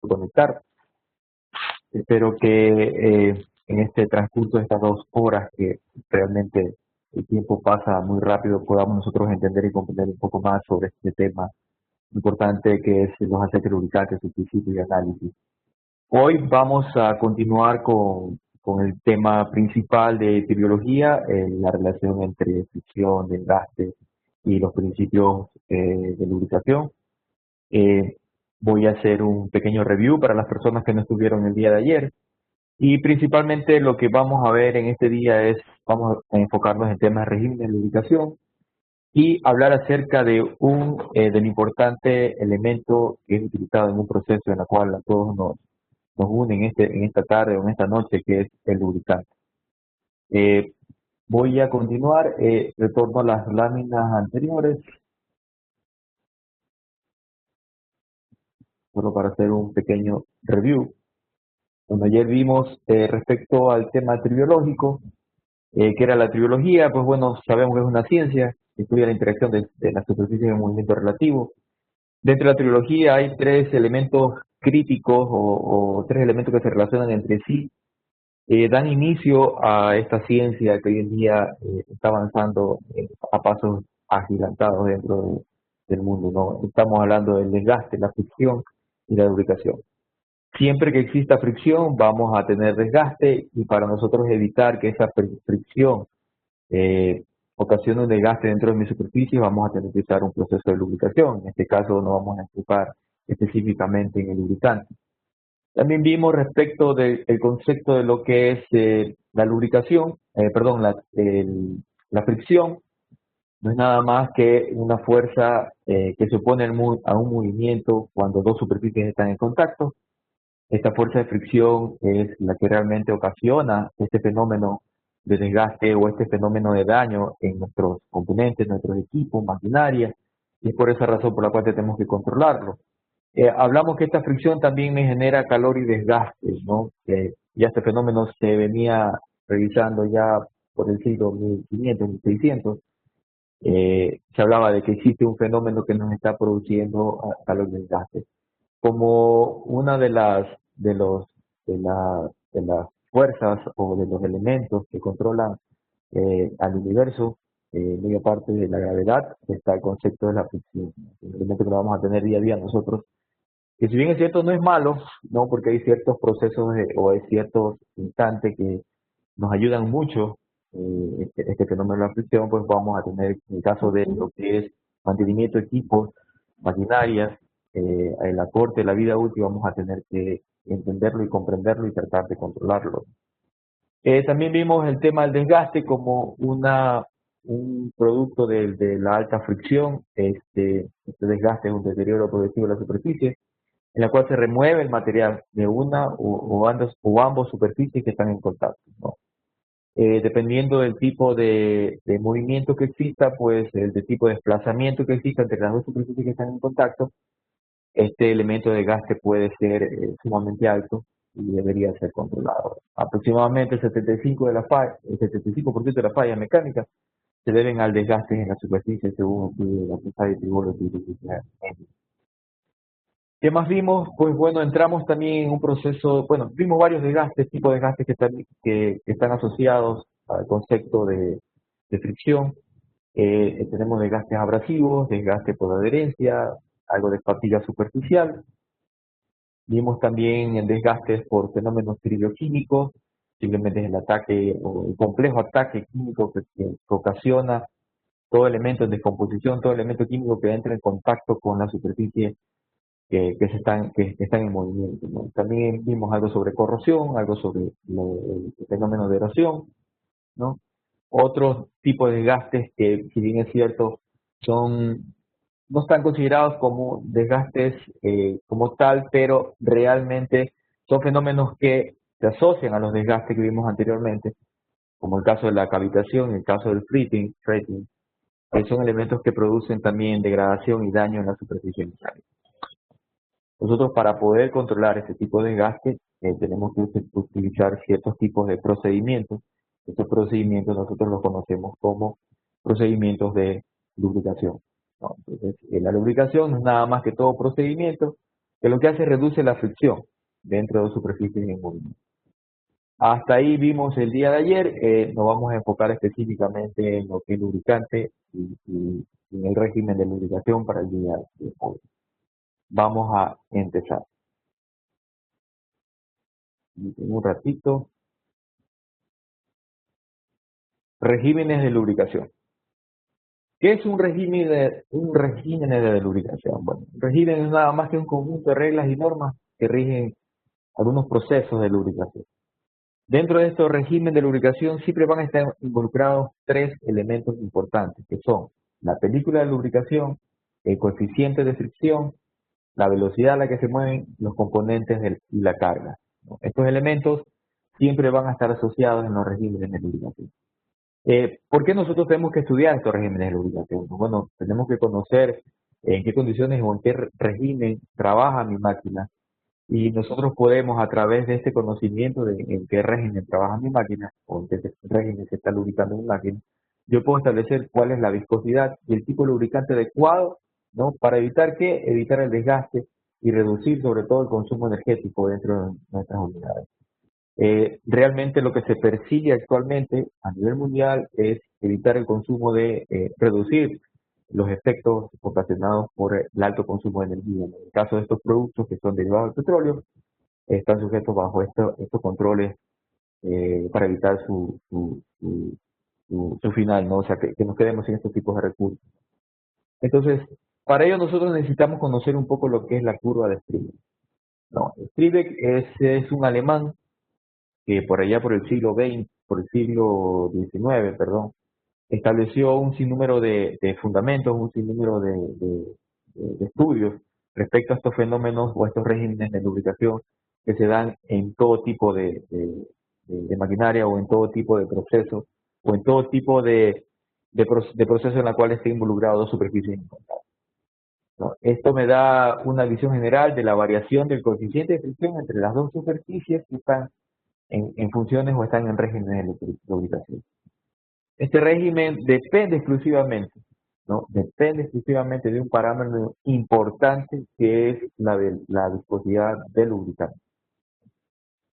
conectar. Espero que en este transcurso de estas 2 horas, que realmente el tiempo pasa muy rápido, podamos nosotros entender y comprender un poco más sobre este tema importante que es los aceites lubricantes, su principio y análisis. Hoy vamos a continuar con el tema principal de epidemiología, la relación entre fricción, desgaste y los principios de lubricación. Eh, Voy a hacer un pequeño review para las personas que no estuvieron el día de ayer y principalmente lo que vamos a ver en este día vamos a enfocarnos en temas de régimen de lubricación y hablar acerca del importante elemento que es utilizado en un proceso en el cual a todos nos une en esta tarde o en esta noche, que es el lubricante. Eh, Voy a continuar, retorno a las láminas anteriores, solo para hacer un pequeño review. Bueno, ayer vimos respecto al tema tribiológico, que era la tribiología. Pues bueno, sabemos que es una ciencia que estudia la interacción de la superficie en movimiento relativo. Dentro de la tribiología hay 3 elementos críticos o 3 elementos que se relacionan entre sí, dan inicio a esta ciencia que hoy en día está avanzando a pasos agigantados del mundo, ¿no? Estamos hablando del desgaste, la fricción y la lubricación. Siempre que exista fricción vamos a tener desgaste, y para nosotros evitar que esa fricción eh, ocasione un desgaste dentro de mi superficie, vamos a tener que usar un proceso de lubricación. En este caso no vamos a enfocar específicamente en el lubricante. También vimos respecto del concepto de lo que es la lubricación, perdón, la fricción. No es nada más que una fuerza que se opone a un movimiento cuando 2 superficies están en contacto. Esta fuerza de fricción es la que realmente ocasiona este fenómeno de desgaste o este fenómeno de daño en nuestros componentes, nuestros equipos, maquinaria, y es por esa razón por la cual tenemos que controlarlo. Hablamos que esta fricción también me genera calor y desgaste, ¿no? Ya este fenómeno se venía revisando ya por el siglo 1500, 1600. Se hablaba de que existe un fenómeno que nos está produciendo calor y desgaste. Como una de las fuerzas o de los elementos que controlan al universo, media parte de la gravedad, está el concepto de la fricción, el elemento que lo vamos a tener día a día nosotros, que si bien es cierto no es malo, ¿no? Porque hay ciertos procesos o hay ciertos instantes que nos ayudan mucho, este fenómeno de la fricción. Pues vamos a tener, en el caso de lo que es mantenimiento de equipos, maquinarias, el aporte, la vida útil, vamos a tener que entenderlo y comprenderlo y tratar de controlarlo. También vimos el tema del desgaste como un producto de la alta fricción. Este desgaste es un deterioro progresivo de la superficie, en la cual se remueve el material de una o ambos superficies que están en contacto, ¿no? Dependiendo del tipo de movimiento que exista, pues el de tipo de desplazamiento que exista entre las 2 superficies que están en contacto, este elemento de desgaste puede ser sumamente alto y debería ser controlado. Aproximadamente el 75% de las fallas mecánicas se deben al desgaste en la superficie, según la Society Tribology. ¿Qué más vimos? Pues bueno, entramos también en un proceso, bueno, vimos varios desgastes, tipos de desgastes que están asociados al concepto de fricción. Tenemos desgastes abrasivos, desgaste por adherencia, algo de fatiga superficial. Vimos también en desgastes por fenómenos trioquímicos, simplemente es el ataque o el complejo ataque químico que ocasiona todo elemento en descomposición, todo elemento químico que entra en contacto con la superficie que están en movimiento, ¿no? También vimos algo sobre corrosión, algo sobre el fenómeno de erosión, ¿no? Otros tipos de desgastes que, si bien es cierto, no están considerados como desgastes como tal, pero realmente son fenómenos que se asocian a los desgastes que vimos anteriormente, como el caso de la cavitación, el caso del fretting, que son elementos que producen también degradación y daño en la superficie mecánica. Nosotros, para poder controlar ese tipo de desgaste, tenemos que utilizar ciertos tipos de procedimientos. Estos procedimientos nosotros los conocemos como procedimientos de lubricación, ¿no? Entonces, la lubricación no es nada más que todo procedimiento que lo que hace es reduce la fricción dentro de superficies en movimiento. Hasta ahí vimos el día de ayer, nos vamos a enfocar específicamente en lo que es lubricante y en el régimen de lubricación para el día de hoy. Vamos a empezar. En un ratito. Regímenes de lubricación. ¿Qué es un régimen de lubricación? Bueno, un régimen es nada más que un conjunto de reglas y normas que rigen algunos procesos de lubricación. Dentro de estos regímenes de lubricación siempre van a estar involucrados tres elementos importantes, que son la película de lubricación, el coeficiente de fricción, la velocidad a la que se mueven los componentes y la carga, ¿no? Estos elementos siempre van a estar asociados en los regímenes de lubricación. ¿Por qué nosotros tenemos que estudiar estos regímenes de lubricación? Bueno, tenemos que conocer en qué condiciones o en qué régimen trabaja mi máquina, y nosotros podemos, a través de este conocimiento de en qué régimen trabaja mi máquina o en qué régimen se está lubricando mi máquina, yo puedo establecer cuál es la viscosidad y el tipo de lubricante adecuado, ¿no? Para evitar qué, evitar el desgaste y reducir sobre todo el consumo energético dentro de nuestras unidades. Realmente lo que se persigue actualmente a nivel mundial es evitar el consumo reducir los efectos ocasionados por el alto consumo de energía. En el caso de estos productos que son derivados del petróleo, están sujetos bajo estos controles para evitar su final, ¿no? O sea, que nos quedemos sin estos tipos de recursos. Entonces, para ello nosotros necesitamos conocer un poco lo que es la curva de Stiebeck. No, Stiebeck es un alemán que por allá por el siglo XX, por el siglo XIX, perdón, estableció un sinnúmero de fundamentos, un sinnúmero de estudios respecto a estos fenómenos o estos regímenes de lubricación que se dan en todo tipo de maquinaria o en todo tipo de procesos o en todo tipo de procesos en la cual esté involucrado dos superficies en contacto, ¿no? Esto me da una visión general de la variación del coeficiente de fricción entre las dos superficies que están en funciones o están en régimen de lubricación. Este régimen depende exclusivamente, ¿no? Depende exclusivamente de un parámetro importante que es la viscosidad del lubricante.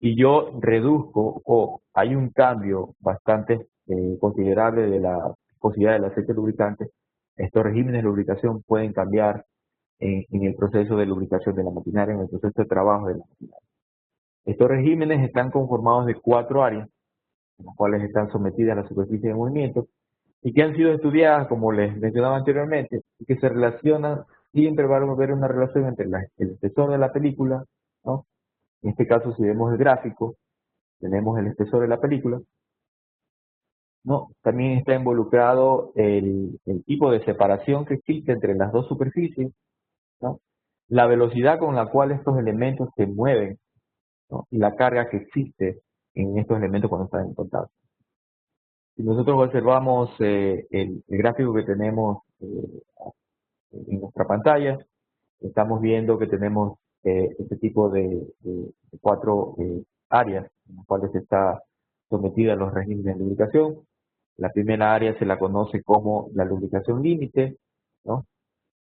Si yo reduzco o hay un cambio bastante considerable de la viscosidad del aceite lubricante, estos regímenes de lubricación pueden cambiar en el proceso de lubricación de la maquinaria, en el proceso de trabajo de la maquinaria. Estos regímenes están conformados de 4 áreas, en las cuales están sometidas las superficies de movimiento y que han sido estudiadas, como les mencionaba anteriormente, y que se relacionan, siempre va a haber una relación entre el espesor de la película, ¿no? En este caso, si vemos el gráfico, tenemos el espesor de la película, ¿no? También está involucrado el tipo de separación que existe entre las dos superficies, ¿no? La velocidad con la cual estos elementos se mueven, ¿no? Y la carga que existe en estos elementos cuando están en contacto. Si nosotros observamos el gráfico que tenemos en nuestra pantalla, estamos viendo que tenemos este tipo de 4 áreas en las cuales está sometida los regímenes de lubricación. La primera área se la conoce como la lubricación límite, ¿no?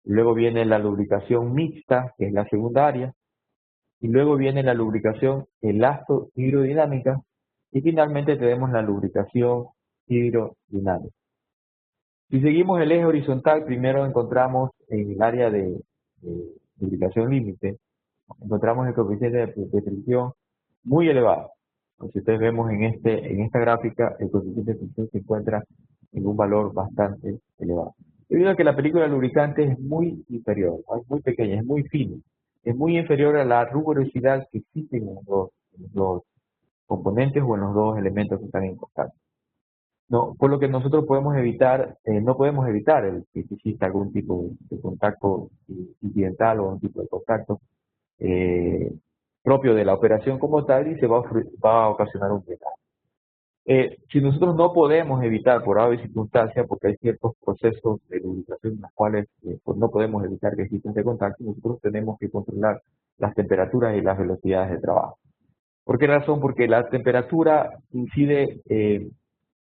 Luego viene la lubricación mixta, que es la segunda área, y luego viene la lubricación elasto-hidrodinámica, y finalmente tenemos la lubricación hidrodinámica. Si seguimos el eje horizontal, primero encontramos en el área de lubricación límite, encontramos el coeficiente de fricción muy elevado. Si ustedes vemos en esta gráfica, el coeficiente de fricción se encuentra en un valor bastante elevado. Debido a que la película de lubricante es muy inferior, ¿no? Es muy pequeña, es muy fina, es muy inferior a la rugosidad que existe en los dos componentes o en los dos elementos que están en contacto. No, por lo que nosotros podemos evitar, no podemos evitar que exista algún tipo de contacto incidental o un tipo de contacto eh, propio de la operación como tal y se va a ocasionar un desgaste. Si nosotros no podemos evitar por ave circunstancia, porque hay ciertos procesos de lubricación en los cuales pues no podemos evitar que exista este contacto, nosotros tenemos que controlar las temperaturas y las velocidades de trabajo. ¿Por qué razón? Porque la temperatura incide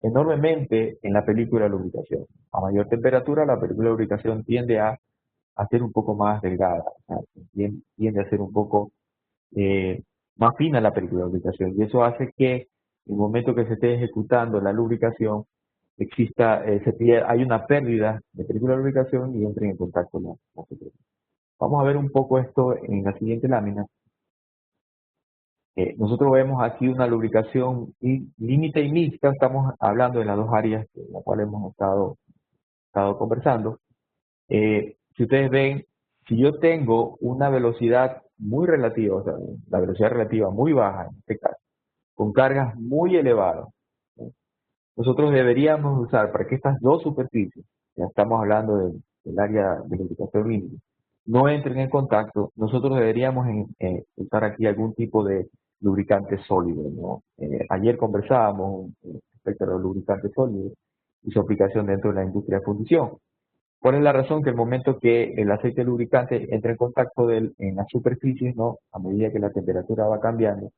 enormemente en la película de lubricación. A mayor temperatura, la película de lubricación tiende a a ser un poco más delgada, o sea, tiende a ser un poco eh, más fina la película de lubricación. Y eso hace que en el momento que se esté ejecutando la lubricación, hay una pérdida de película de lubricación y entren en contacto la superficie. Vamos a ver un poco esto en la siguiente lámina. Nosotros vemos aquí una lubricación límite y mixta, estamos hablando de las dos áreas de las cuales hemos estado conversando. Si ustedes ven, si yo tengo una velocidad muy relativa, o sea, la velocidad relativa muy baja en este caso, con cargas muy elevadas, ¿no? Nosotros deberíamos usar para que estas dos superficies, ya estamos hablando del área de lubricación límite, no entren en contacto, nosotros deberíamos usar aquí algún tipo de lubricante sólido, ¿no? Ayer conversábamos respecto a los lubricantes sólidos y su aplicación dentro de la industria de fundición. ¿Cuál es la razón? Que el momento que el aceite lubricante entra en contacto en las superficies, ¿no? A medida que la temperatura va cambiando,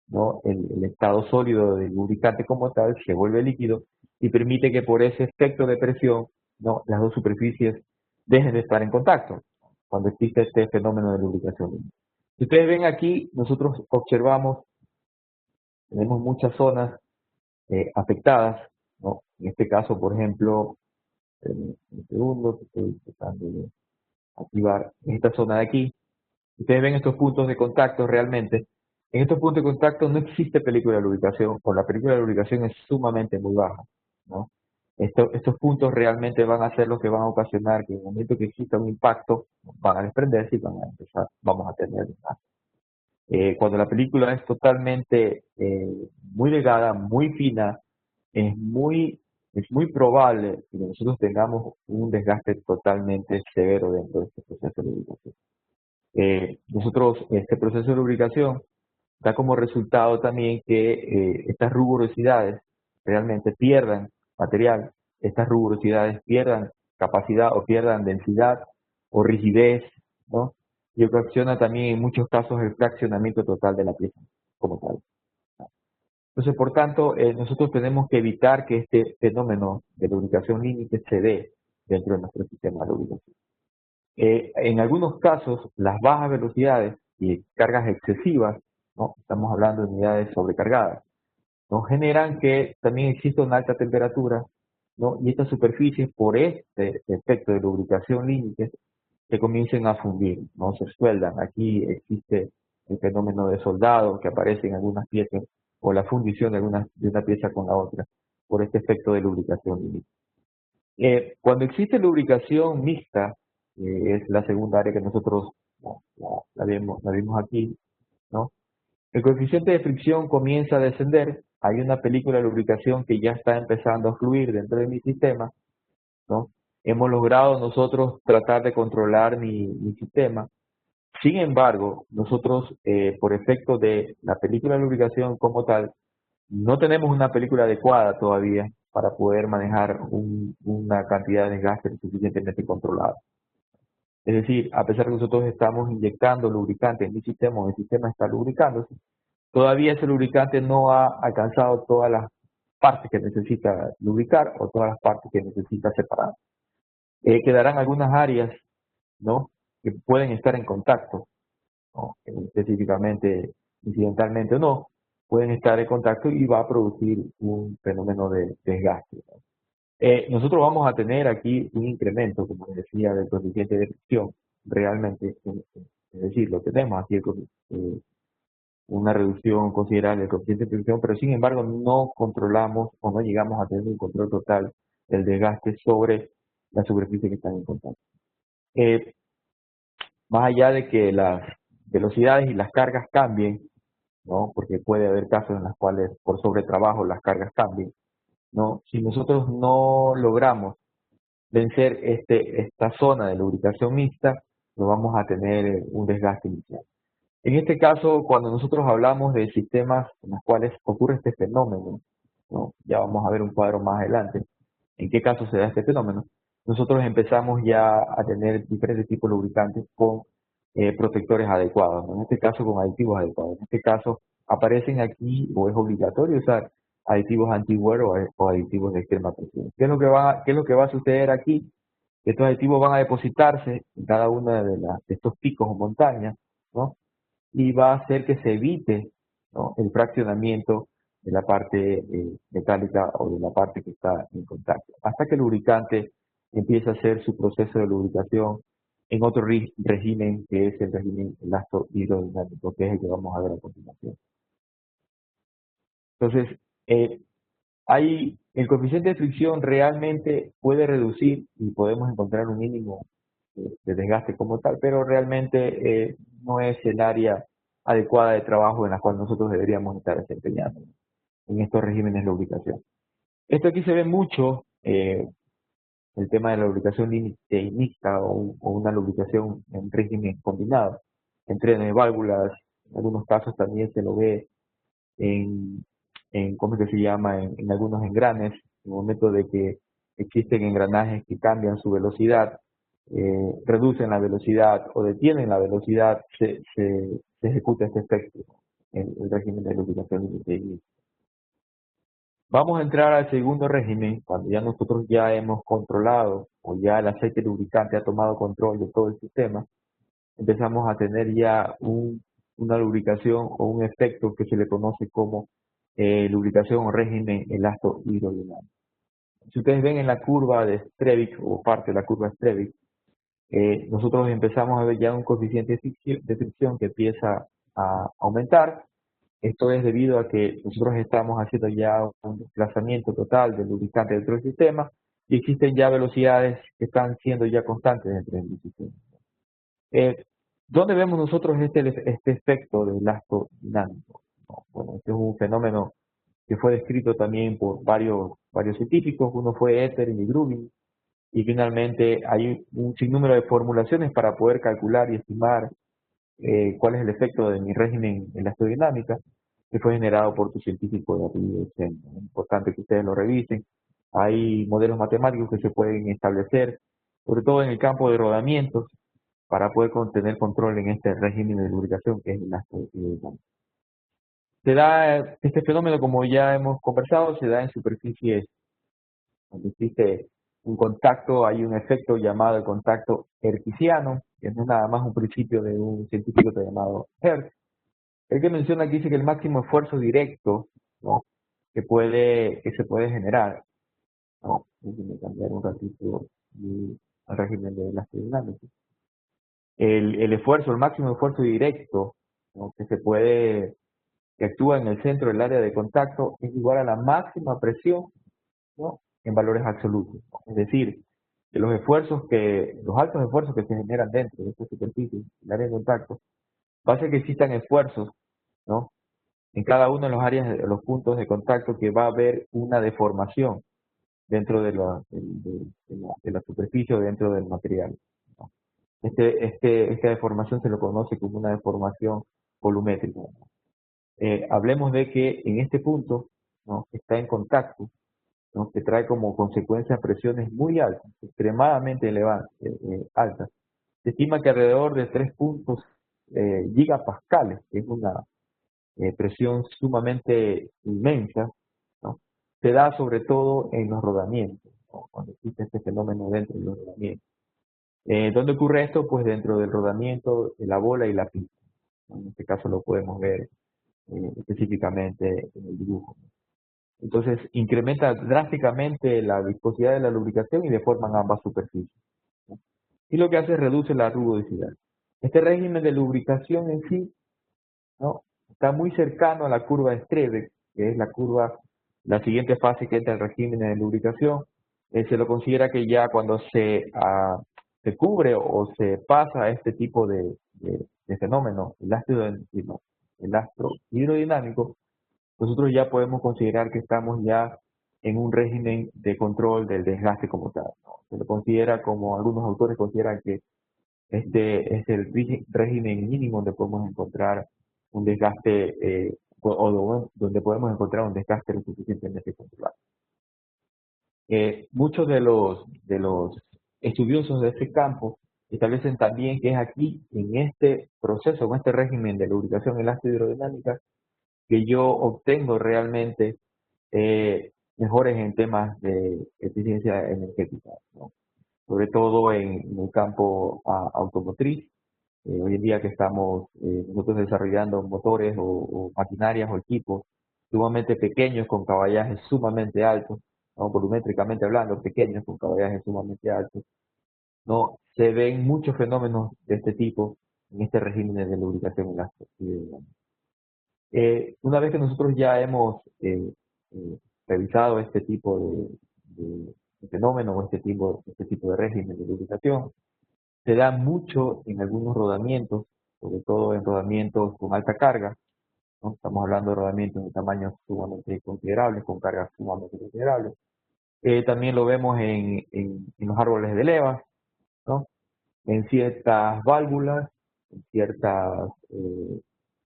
¿no? El estado sólido del lubricante como tal se vuelve líquido y permite que por ese efecto de presión, ¿no? Las dos superficies dejen de estar en contacto cuando existe este fenómeno de lubricación. Si ustedes ven aquí, nosotros observamos, tenemos muchas zonas afectadas, ¿no? En este caso, por ejemplo, un segundo, que estoy tratando de activar esta zona de aquí. Ustedes ven estos puntos de contacto realmente. En estos puntos de contacto no existe película de lubricación, o la película de lubricación es sumamente muy baja, ¿no? Estos puntos realmente van a ser los que van a ocasionar que en el momento que exista un impacto, van a desprenderse y vamos a tener desastre. Cuando la película es totalmente muy delgada, muy fina, es muy, es muy probable que nosotros tengamos un desgaste totalmente severo dentro de este proceso de lubricación. Este proceso de lubricación da como resultado también que estas rugosidades realmente pierdan material, estas rugosidades pierdan capacidad o pierdan densidad o rigidez, ¿no? Y ocasiona también en muchos casos el fraccionamiento total de la pieza como tal. Entonces, por tanto, nosotros tenemos que evitar que este fenómeno de lubricación límite se dé dentro de nuestro sistema de lubricación. En algunos casos, las bajas velocidades y cargas excesivas, ¿no? Estamos hablando de unidades sobrecargadas, ¿no? Generan que también exista una alta temperatura, ¿no? Y estas superficies, por este efecto de lubricación límite, se comiencen a fundir, ¿no? Se sueldan. Aquí existe el fenómeno de soldado que aparece en algunas piezas o la fundición de una pieza con la otra por este efecto de lubricación límite. Cuando existe lubricación mixta, es la segunda área que nosotros la vimos aquí, ¿no? El coeficiente de fricción comienza a descender, hay una película de lubricación que ya está empezando a fluir dentro de mi sistema, ¿no? Hemos logrado nosotros tratar de controlar mi sistema. Sin embargo, nosotros, por efecto de la película de lubricación como tal, no tenemos una película adecuada todavía para poder manejar una cantidad de desgaste suficientemente controlada. Es decir, a pesar de que nosotros estamos inyectando lubricante en el sistema está lubricándose, todavía ese lubricante no ha alcanzado todas las partes que necesita lubricar o todas las partes que necesita separar. Quedarán algunas áreas, ¿no? Que pueden estar en contacto, ¿no? Específicamente, incidentalmente o no, pueden estar en contacto y va a producir un fenómeno de desgaste, ¿no? Nosotros vamos a tener aquí un incremento, como les decía, del coeficiente de fricción, realmente, es decir, lo tenemos aquí, una reducción considerable del coeficiente de fricción, pero sin embargo no controlamos o no llegamos a tener un control total del desgaste sobre la superficie que están en contacto. Eh, Más allá de que las velocidades y las cargas cambien, ¿no? Porque puede haber casos en los cuales por sobretrabajo las cargas cambien, ¿no? Si nosotros no logramos vencer esta zona de lubricación mixta, no vamos a tener un desgaste inicial. En este caso, cuando nosotros hablamos de sistemas en los cuales ocurre este fenómeno, ¿no? Ya vamos a ver un cuadro más adelante, en qué caso se da este fenómeno, nosotros empezamos ya a tener diferentes tipos de lubricantes con protectores adecuados, ¿no? En este caso con aditivos adecuados. En este caso aparecen aquí o es obligatorio usar aditivos anti-wear o aditivos de extrema presión. ¿Qué es lo que va a suceder aquí? Estos aditivos van a depositarse en cada uno de estos picos o montañas, ¿no? Y va a hacer que se evite, ¿no?, el fraccionamiento de la parte metálica o de la parte que está en contacto, hasta que el lubricante empieza a hacer su proceso de lubricación en otro régimen, que es el régimen elasto hidrodinámico, que es el que vamos a ver a continuación. Entonces, el coeficiente de fricción realmente puede reducir y podemos encontrar un mínimo de desgaste como tal, pero realmente no es el área adecuada de trabajo en la cual nosotros deberíamos estar desempeñando en estos regímenes de lubricación. Esto aquí se ve mucho, el tema de la lubricación mixta o una lubricación en régimen combinado, entre válvulas. En algunos casos también se lo ve en, ¿cómo es que se llama?, en algunos engranes, en el momento de que existen engranajes que cambian su velocidad, reducen la velocidad o detienen la velocidad, se ejecuta este efecto en el régimen de lubricación mixta. Vamos a entrar al segundo régimen, cuando ya nosotros ya hemos controlado o ya el aceite lubricante ha tomado control de todo el sistema. Empezamos a tener ya una lubricación o un efecto que se le conoce como lubricación o régimen elasto hidrodinámico. Si ustedes ven en la curva de Strevik o parte de la curva de Strevik, nosotros empezamos a ver ya un coeficiente de fricción que empieza a aumentar. Esto es debido a que nosotros estamos haciendo ya un desplazamiento total del lubricante dentro del sistema y existen ya velocidades que están siendo ya constantes dentro del sistema. ¿Dónde vemos nosotros este efecto de elasto dinámico? Bueno, este es un fenómeno que fue descrito también por varios científicos. Uno fue Ether y Grubin, y finalmente hay un sinnúmero de formulaciones para poder calcular y estimar cuál es el efecto de mi régimen elastodinámica, que fue generado por tu científico de apellido Chen. Es importante que ustedes lo revisen. Hay modelos matemáticos que se pueden establecer, sobre todo en el campo de rodamientos, para poder tener control en este régimen de lubricación que es el elastodinámico. Se da este fenómeno, como ya hemos conversado, se da en superficies donde existe un contacto, hay un efecto llamado el contacto hertziano, que no es nada más un principio de un científico llamado Hertz. El que menciona aquí dice que el máximo esfuerzo directo, ¿no?, que se puede generar, ¿no? Déjenme cambiar un ratito al régimen de elastodinámico. El máximo esfuerzo directo, ¿no?, que actúa en el centro del área de contacto es igual a la máxima presión, ¿no?, en valores absolutos, ¿no? Es decir, que los altos esfuerzos que se generan dentro de esta superficie, el área de contacto, va a hacer que existan esfuerzos, ¿no?, en cada uno de los áreas, de los puntos de contacto, que va a haber una deformación dentro de la superficie o dentro del material, ¿no? Esta deformación se lo conoce como una deformación volumétrica. Hablemos de que en este punto, ¿no?, está en contacto, ¿no?, que trae como consecuencia presiones muy altas, extremadamente elevadas, altas. Se estima que alrededor de 3 puntos gigapascales, que es una presión sumamente inmensa, ¿no?, se da sobre todo en los rodamientos, ¿no?, cuando existe este fenómeno dentro de los rodamientos. ¿Dónde ocurre esto? Pues dentro del rodamiento de la bola y la pista, ¿no? En este caso lo podemos ver específicamente en el dibujo. Entonces, incrementa drásticamente la viscosidad de la lubricación y deforman ambas superficies, ¿no? Y lo que hace es reduce la rugosidad. Este régimen de lubricación en sí, ¿no?, está muy cercano a la curva de Strebek, que es la siguiente fase que entra el régimen de lubricación. Se lo considera que ya cuando se cubre o se pasa a este tipo de fenómeno, el astro hidrodinámico, nosotros ya podemos considerar que estamos ya en un régimen de control del desgaste como tal, ¿no? Se lo considera, como algunos autores consideran, que este es el régimen mínimo donde podemos encontrar un desgaste, donde podemos encontrar un desgaste lo suficientemente controlado. Muchos de los estudiosos de este campo establecen también que es aquí, en este proceso, en este régimen de lubricación elastodinámica, que yo obtengo realmente mejores en temas de eficiencia energética, ¿no? sobre todo en el campo automotriz. Hoy en día que estamos nosotros desarrollando motores o maquinarias o equipos sumamente pequeños con caballajes sumamente altos, ¿no? Volumétricamente hablando, pequeños con caballajes sumamente altos, ¿no? Se ven muchos fenómenos de este tipo en este régimen de lubricación elástico. Una vez que nosotros ya hemos eh, revisado este tipo de fenómeno o este tipo de régimen de lubricación, se da mucho en algunos rodamientos, sobre todo en rodamientos con alta carga, ¿no? Estamos hablando de rodamientos de tamaños sumamente considerables, con cargas sumamente considerables. También lo vemos en los árboles de levas, ¿no? En ciertas válvulas, en ciertas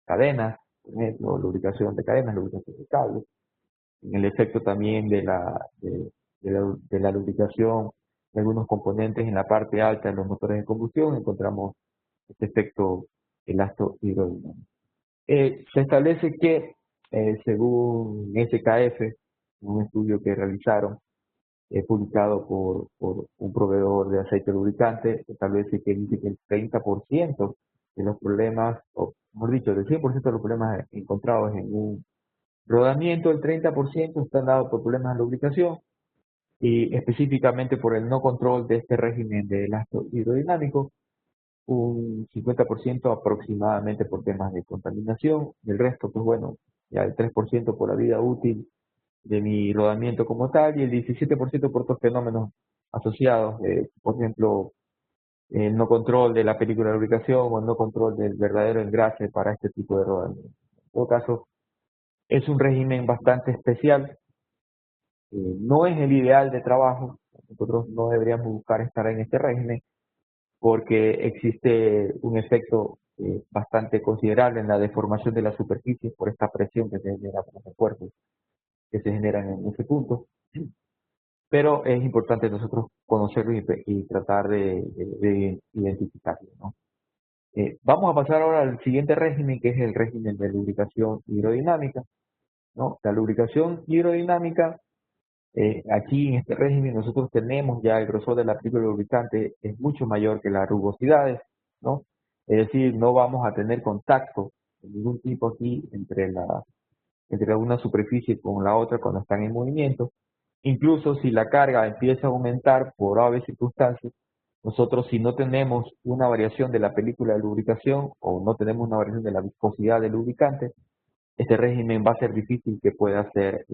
cadenas, por ejemplo, lubricación de cadenas, lubricación de cables, en el efecto también de la lubricación de algunos componentes en la parte alta de los motores de combustión, encontramos este efecto elasto-hidrodinámico. Se establece que, según SKF, un estudio que realizaron, publicado por un proveedor de aceite lubricante, establece que dice que el 30% de los problemas, o mejor dicho, del 100% de los problemas encontrados en un rodamiento, el 30% están dados por problemas de lubricación y específicamente por el no control de este régimen de elasto hidrodinámico, un 50% aproximadamente por temas de contaminación, y el resto, pues bueno, ya el 3% por la vida útil de mi rodamiento como tal, y el 17% por otros fenómenos asociados, por ejemplo, el no control de la película de lubricación o el no control del verdadero engrase para este tipo de rodamiento. En todo caso, es un régimen bastante especial, no es el ideal de trabajo, nosotros no deberíamos buscar estar en este régimen, porque existe un efecto bastante considerable en la deformación de la superficie por esta presión que se genera por los cuerpos que se generan en ese punto. Pero es importante nosotros conocerlo y tratar de identificarlo, ¿no? Vamos a pasar ahora al siguiente régimen, que es el régimen de lubricación hidrodinámica, ¿no? La lubricación hidrodinámica, aquí en este régimen nosotros tenemos ya el grosor de la película lubricante es mucho mayor que las rugosidades, ¿no? Es decir, no vamos a tener contacto de ningún tipo aquí entre una superficie con la otra cuando están en movimiento. Incluso si la carga empieza a aumentar por obvias circunstancias, nosotros si no tenemos una variación de la película de lubricación o no tenemos una variación de la viscosidad del lubricante, este régimen va a ser difícil que pueda ser,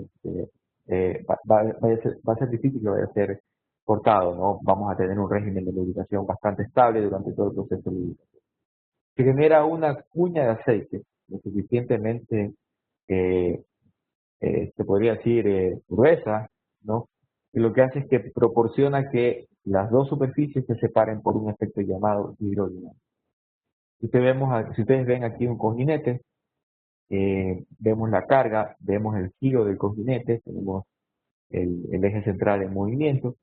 va a ser difícil que vaya a ser cortado, ¿no? Vamos a tener un régimen de lubricación bastante estable durante todo el proceso de lubricación. Se genera una cuña de aceite lo suficientemente eh, se podría decir, gruesa, ¿no? Y lo que hace es que proporciona que las dos superficies se separen por un efecto llamado hidrodinámico. Si ustedes ven aquí un cojinete, vemos la carga, vemos el giro del cojinete, tenemos el eje central en movimiento.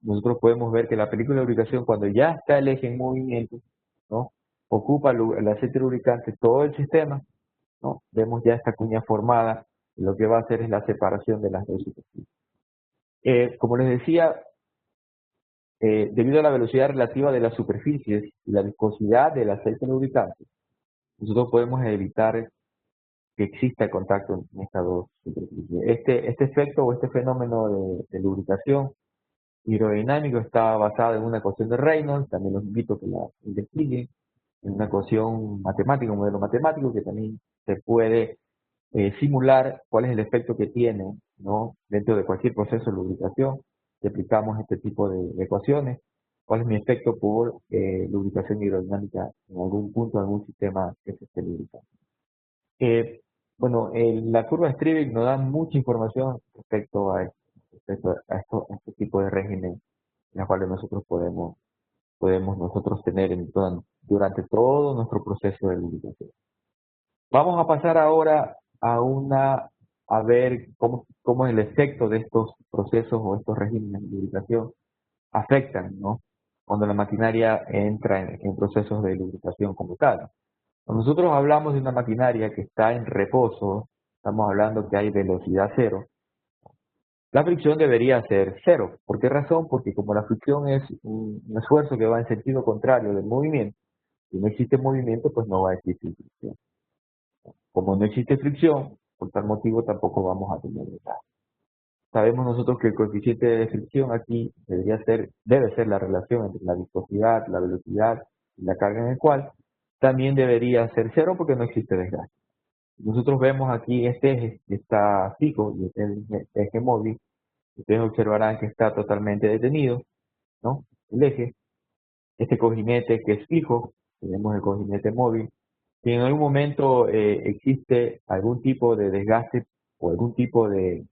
Nosotros podemos ver que la película de lubricación, cuando ya está el eje en movimiento, ¿no? Ocupa el aceite lubricante todo el sistema, ¿no? Vemos ya esta cuña formada, y lo que va a hacer es la separación de las dos superficies. Como les decía, debido a la velocidad relativa de las superficies y la viscosidad del aceite lubricante, nosotros podemos evitar que exista contacto en estas dos superficies. Este efecto o este fenómeno de lubricación hidrodinámico está basado en una ecuación de Reynolds, también los invito a que la investiguen, en una ecuación matemática, un modelo matemático que también se puede simular cuál es el efecto que tiene, ¿no? Dentro de cualquier proceso de lubricación, si aplicamos este tipo de ecuaciones, cuál es mi efecto por lubricación hidrodinámica en algún punto, en algún sistema que se esté lubricando. Bueno, la curva de Streibig nos da mucha información respecto a este tipo de régimen en la cual nosotros podemos nosotros tener durante todo nuestro proceso de lubricación. Vamos a pasar ahora a ver cómo el efecto de estos procesos o estos regímenes de lubricación afectan, ¿no? Cuando la maquinaria entra en procesos de lubricación como tal. Cuando nosotros hablamos de una maquinaria que está en reposo, estamos hablando que hay velocidad cero, la fricción debería ser cero. ¿Por qué razón? Porque como la fricción es un esfuerzo que va en sentido contrario del movimiento, si no existe movimiento, pues no va a existir fricción. Como no existe fricción, por tal motivo tampoco vamos a tener desgaste. Sabemos nosotros que el coeficiente de fricción aquí debe ser la relación entre la viscosidad, la velocidad y la carga en el cual también debería ser cero porque no existe desgaste. Nosotros vemos aquí este eje que está fijo y este es el eje móvil. Ustedes observarán que está totalmente detenido, ¿no? El eje, este cojinete que es fijo, tenemos el cojinete móvil. Si en algún momento existe algún tipo de desgaste o algún tipo de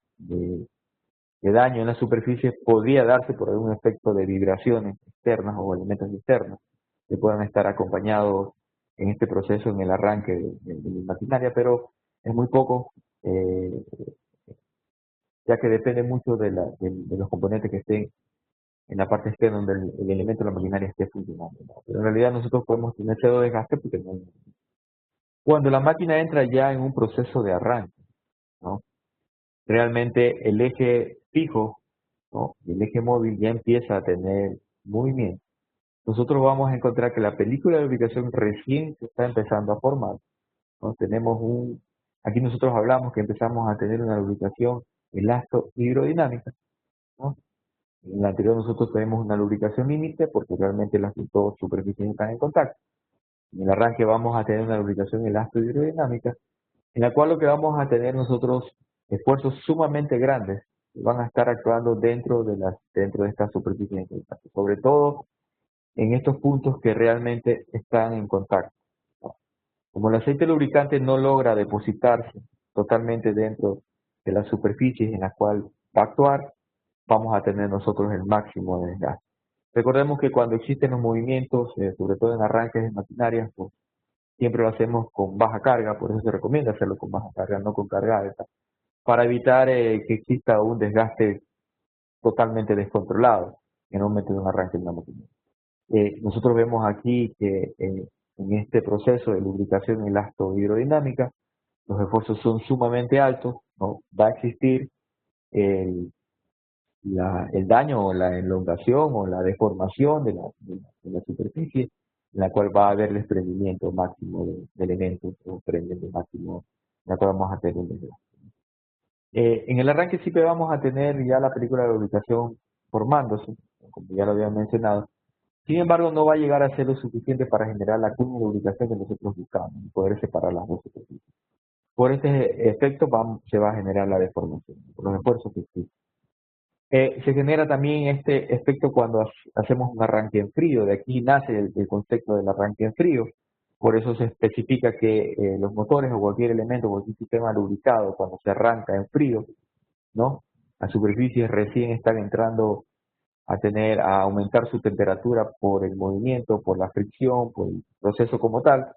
daño en la superficie, podría darse por algún efecto de vibraciones externas o elementos externos que puedan estar acompañados en este proceso, en el arranque de la maquinaria, pero es muy poco, ya que depende mucho de los componentes que estén en la parte externa donde el elemento de la maquinaria esté funcionando, ¿no? Pero en realidad nosotros podemos tener cero desgaste porque no. Cuando la máquina entra ya en un proceso de arranque, ¿no? Realmente el eje fijo, ¿no? Y el eje móvil ya empieza a tener movimiento. Nosotros vamos a encontrar que la película de lubricación recién se está empezando a formar, ¿no? Aquí nosotros hablamos que empezamos a tener una lubricación elasto-hidrodinámica, ¿no? En la anterior nosotros tenemos una lubricación límite porque realmente las dos superficies están en contacto. En el arranque vamos a tener una lubricación elasto-hidrodinámica, en la cual lo que vamos a tener nosotros esfuerzos sumamente grandes que van a estar actuando dentro de estas superficies en contacto, sobre todo en estos puntos que realmente están en contacto, ¿no? Como el aceite lubricante no logra depositarse totalmente dentro de las superficies en las cuales va a actuar, vamos a tener nosotros el máximo de desgaste. Recordemos que cuando existen los movimientos, sobre todo en arranques de maquinarias, pues siempre lo hacemos con baja carga, por eso se recomienda hacerlo con baja carga, no con carga alta, para evitar que exista un desgaste totalmente descontrolado en un momento de un arranque de una maquinaria. Nosotros vemos aquí que en este proceso de lubricación elasto-hidrodinámica, los esfuerzos son sumamente altos, ¿no? Va a existir el, el daño o la elongación o la deformación de la superficie, en la cual va a haber el desprendimiento máximo de elementos o desprendimiento máximo, en la cual vamos a tener un desgaste. En el arranque siempre vamos a tener ya la película de lubricación formándose, como ya lo había mencionado. Sin embargo, no va a llegar a ser lo suficiente para generar la cuña de lubricación que nosotros buscamos, y poder separar las dos superficies. Por este efecto se va a generar la deformación, por los esfuerzos que existen. Se genera también este efecto cuando hacemos un arranque en frío. De aquí nace el concepto del arranque en frío. Por eso se especifica que los motores o cualquier elemento, cualquier sistema lubricado, cuando se arranca en frío, ¿no? Las superficies recién están entrando a aumentar su temperatura por el movimiento, por la fricción, por el proceso como tal,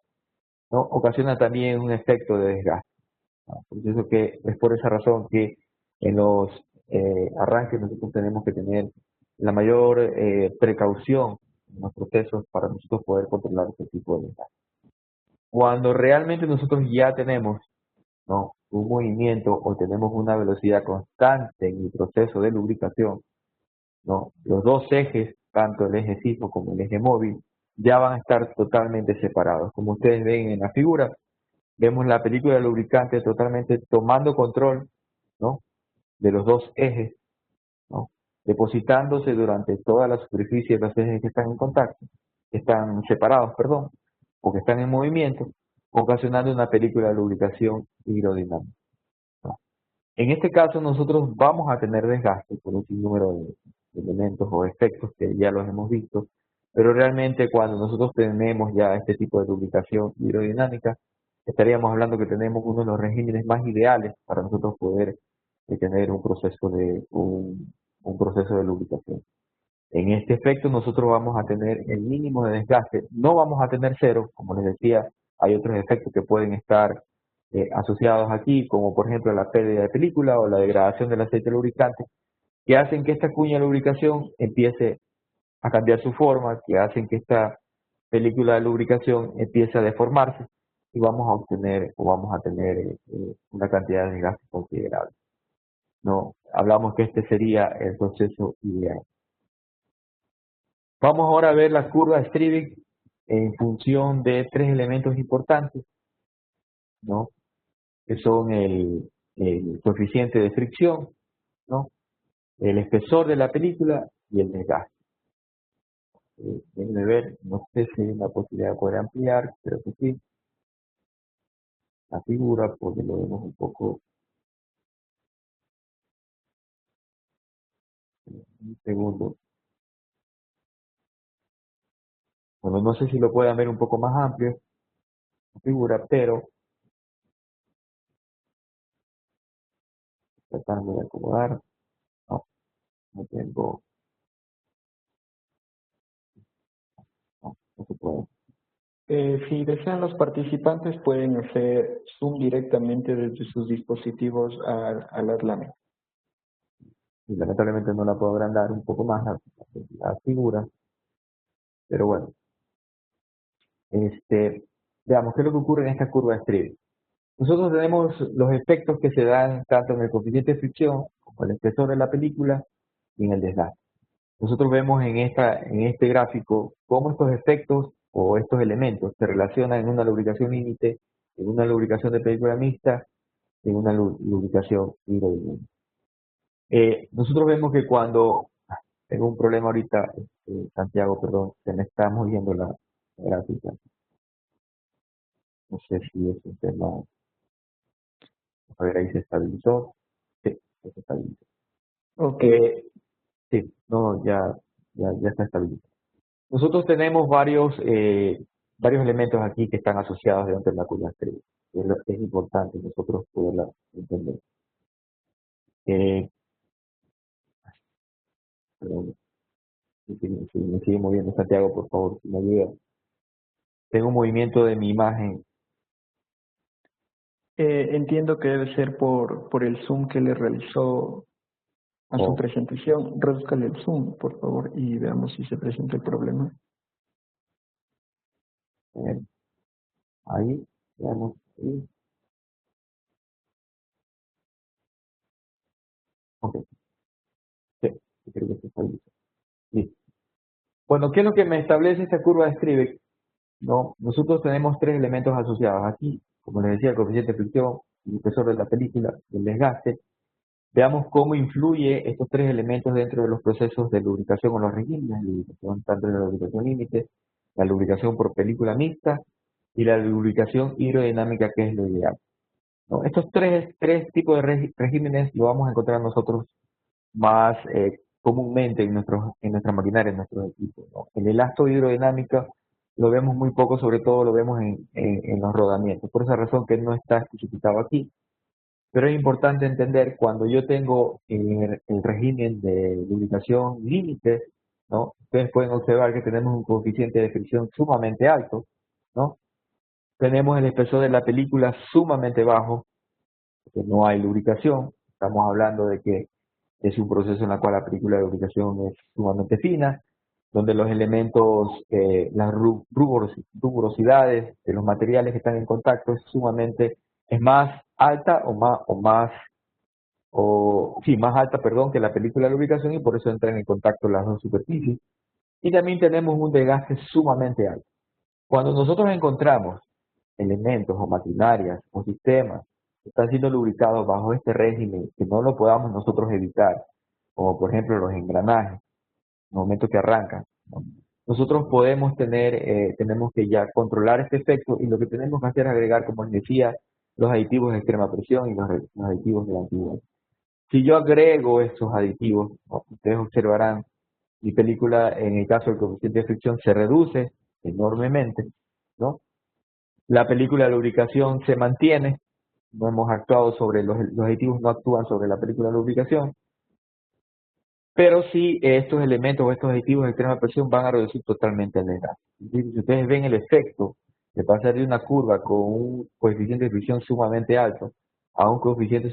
¿no? Ocasiona también un efecto de desgaste, ¿no? Por eso que es por esa razón que en los arranques nosotros tenemos que tener la mayor precaución en los procesos para nosotros poder controlar este tipo de desgaste. Cuando realmente nosotros ya tenemos, ¿no?, un movimiento o tenemos una velocidad constante en el proceso de lubricación, ¿no?, los dos ejes, tanto el eje fijo como el eje móvil, ya van a estar totalmente separados. Como ustedes ven en la figura, vemos la película de lubricante totalmente tomando control, ¿no?, de los dos ejes, ¿no?, depositándose durante toda la superficie de los ejes que están en contacto, que están separados, perdón, o que están en movimiento, ocasionando una película de lubricación hidrodinámica, ¿no? En este caso nosotros vamos a tener desgaste por un sinnúmero de elementos o efectos que ya los hemos visto, pero realmente cuando nosotros tenemos ya este tipo de lubricación hidrodinámica, estaríamos hablando que tenemos uno de los regímenes más ideales para nosotros poder tener un proceso de lubricación. En este efecto nosotros vamos a tener el mínimo de desgaste, no vamos a tener cero, como les decía, hay otros efectos que pueden estar asociados aquí, como por ejemplo la pérdida de película o la degradación del aceite lubricante, que hacen que esta cuña de lubricación empiece a cambiar su forma, que hacen que esta película de lubricación empiece a deformarse y vamos a obtener o vamos a tener una cantidad de desgaste considerable. ¿no? Hablamos que este sería el proceso ideal. Vamos ahora a ver la curva de Strivik en función de tres elementos importantes, ¿no? Que son el coeficiente de fricción, ¿no? El espesor de la película y el desgaste. Déjenme ver, no sé si hay una posibilidad de poder ampliar, pero que sí, la figura, porque lo vemos un poco, un segundo. Bueno, no sé si lo puedan ver un poco más amplio, la figura, pero tratando de acomodar, no, no tengo, no se puede. Si desean, los participantes pueden hacer Zoom directamente desde sus dispositivos a las láminas. Y lamentablemente no la puedo agrandar un poco más la figura, pero bueno, veamos qué es lo que ocurre en esta curva de Strivik. Nosotros tenemos los efectos que se dan tanto en el coeficiente de fricción como en el espesor de la película y en el desgaste. Nosotros vemos en este gráfico cómo estos efectos o estos elementos se relacionan en una lubricación límite, en una lubricación de película mixta, en una lubricación hidrodinámica. Nosotros vemos que cuando tengo un problema ahorita, Santiago, perdón, se me está moviendo la gráfica. No sé si es un tema. A ver, ahí se estabilizó. Sí, se estabilizó. Ok. Sí, no, ya está estabilizado. Nosotros tenemos varios elementos aquí que están asociados dentro de la curva estrella. Es importante nosotros poderla entender. Perdón, si me sigue moviendo Santiago, por favor, si me ayuda. Tengo un movimiento de mi imagen. Entiendo que debe ser por el Zoom que le realizó a su Oh, presentación. Reduzcale el Zoom, por favor, y veamos si se presenta el problema. eh, ahí, veamos. Sí, ok, sí, creo que se estabilizó. Listo. Bueno, ¿qué es lo que me establece esta curva de Strivik? No, nosotros tenemos tres elementos asociados aquí, como les decía, el coeficiente de fricción, el espesor de la película, el desgaste. Veamos cómo influye estos tres elementos dentro de los procesos de lubricación o los regímenes de lubricación, tanto en la lubricación límite, la lubricación por película mixta y la lubricación hidrodinámica, que es lo ideal. ¿No? Estos tres tipos de regímenes lo vamos a encontrar nosotros más comúnmente en nuestra maquinaria, en nuestros equipos, ¿no? El elasto hidrodinámica lo vemos muy poco, sobre todo lo vemos en los rodamientos, por esa razón que no está especificado aquí. Pero es importante entender cuando yo tengo el régimen de lubricación límite, ¿no? Ustedes pueden observar que tenemos un coeficiente de fricción sumamente alto, ¿no? Tenemos el espesor de la película sumamente bajo, porque no hay lubricación. Estamos hablando de que es un proceso en el cual la película de lubricación es sumamente fina, donde los elementos, las rugosidades de los materiales que están en contacto es más alta más alta, perdón, que la película de lubricación y por eso entran en contacto las dos superficies. Y también tenemos un desgaste sumamente alto. Cuando nosotros encontramos elementos o maquinarias o sistemas que están siendo lubricados bajo este régimen, que no lo podamos nosotros evitar, como por ejemplo los engranajes, en el momento que arrancan, ¿no? Nosotros tenemos que ya controlar este efecto y lo que tenemos que hacer es agregar, como les decía, los aditivos de extrema presión y los aditivos de antigüedad. Si yo agrego estos aditivos, ¿no? Ustedes observarán, mi película, en el caso del coeficiente de fricción, se reduce enormemente, ¿no? La película de lubricación se mantiene, no hemos actuado sobre los aditivos, no actúan sobre la película de lubricación, pero sí estos elementos o estos aditivos de extrema presión van a reducir totalmente el desgaste. Si ustedes ven el efecto de pasar de una curva con un coeficiente de fricción sumamente alto a un coeficiente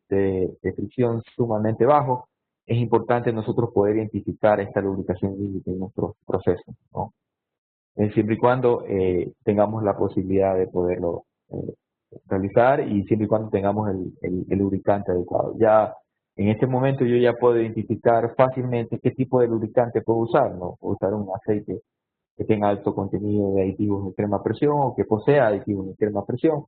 de fricción sumamente bajo, es importante nosotros poder identificar esta lubricación límite en nuestros procesos, ¿no? Siempre y cuando tengamos la posibilidad de poderlo realizar y siempre y cuando tengamos el lubricante adecuado. Ya En este momento yo ya puedo identificar fácilmente qué tipo de lubricante puedo usar, ¿no? Puedo usar un aceite que tenga alto contenido de aditivos de extrema presión o que posea aditivos de extrema presión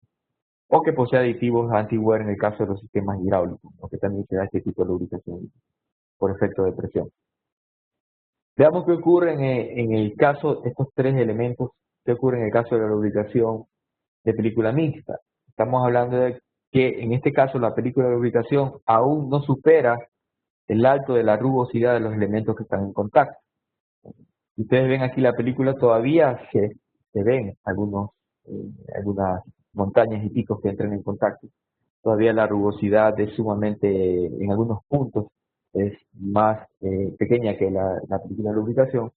o que posea aditivos anti-wear en el caso de los sistemas hidráulicos, ¿no? Que también se da este tipo de lubricación por efecto de presión. Veamos qué ocurre en el caso, estos tres elementos, qué ocurre en el caso de la lubricación de película mixta. Estamos hablando de que en este caso la película de lubricación aún no supera el alto de la rugosidad de los elementos que están en contacto. Si ustedes ven aquí la película, todavía se ven algunas montañas y picos que entran en contacto. Todavía la rugosidad es sumamente, en algunos puntos, es más pequeña que la película de lubricación.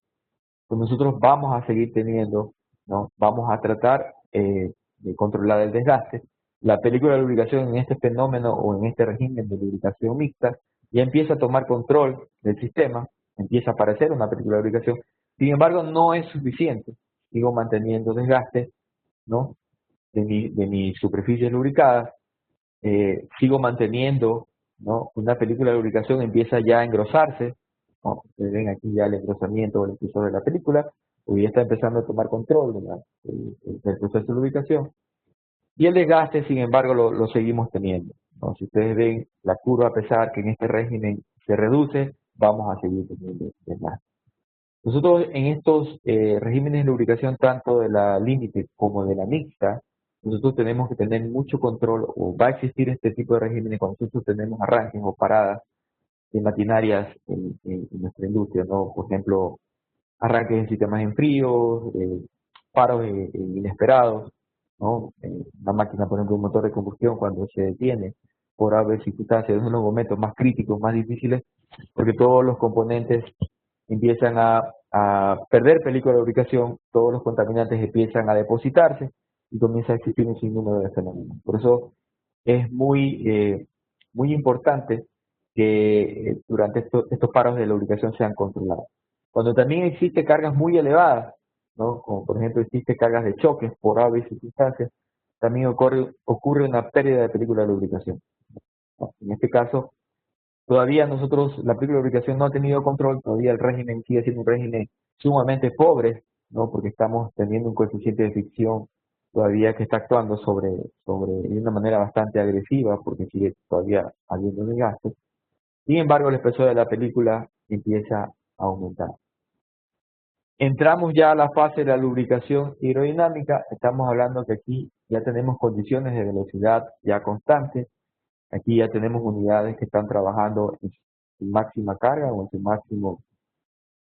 Pues nosotros vamos a seguir teniendo, ¿no? Vamos a tratar de controlar el desgaste. La película de lubricación en este fenómeno o en este régimen de lubricación mixta ya empieza a tomar control del sistema, empieza a aparecer una película de lubricación. Sin embargo, no es suficiente. Sigo manteniendo desgaste, ¿no? de mis superficies lubricadas, sigo manteniendo, ¿no? Una película de lubricación empieza ya a engrosarse, ¿no? Ustedes ven aquí ya el engrosamiento del episodio de la película, porque ya está empezando a tomar control del proceso de lubricación. Y el desgaste, sin embargo, lo seguimos teniendo, ¿no? Si ustedes ven la curva, a pesar que en este régimen se reduce, vamos a seguir teniendo desgaste. Nosotros en estos regímenes de lubricación, tanto de la límite como de la mixta, nosotros tenemos que tener mucho control, o va a existir este tipo de regímenes cuando nosotros tenemos arranques o paradas de maquinarias en nuestra industria, ¿no? Por ejemplo, arranques en sistemas en frío, paros inesperados, ¿no? Una máquina, por ejemplo, un motor de combustión cuando se detiene por haber circunstancias, es uno de los momentos más críticos, más difíciles, porque todos los componentes empiezan a perder película de lubricación, todos los contaminantes empiezan a depositarse y comienza a existir un sinnúmero de fenómenos. Por eso es muy importante que durante estos paros de lubricación sean controlados. Cuando también existe cargas muy elevadas, ¿no? Como por ejemplo existe cargas de choques por aves y circunstancias, también ocurre una pérdida de película de lubricación, ¿no? En este caso, todavía nosotros, la película de lubricación no ha tenido control, todavía el régimen sigue siendo un régimen sumamente pobre, ¿no? Porque estamos teniendo un coeficiente de fricción todavía que está actuando de una manera bastante agresiva, porque sigue todavía habiendo desgaste. Sin embargo, el espesor de la película empieza a aumentar. Entramos ya a la fase de la lubricación hidrodinámica. Estamos hablando que aquí ya tenemos condiciones de velocidad ya constantes. Aquí ya tenemos unidades que están trabajando en su máxima carga o en su máximo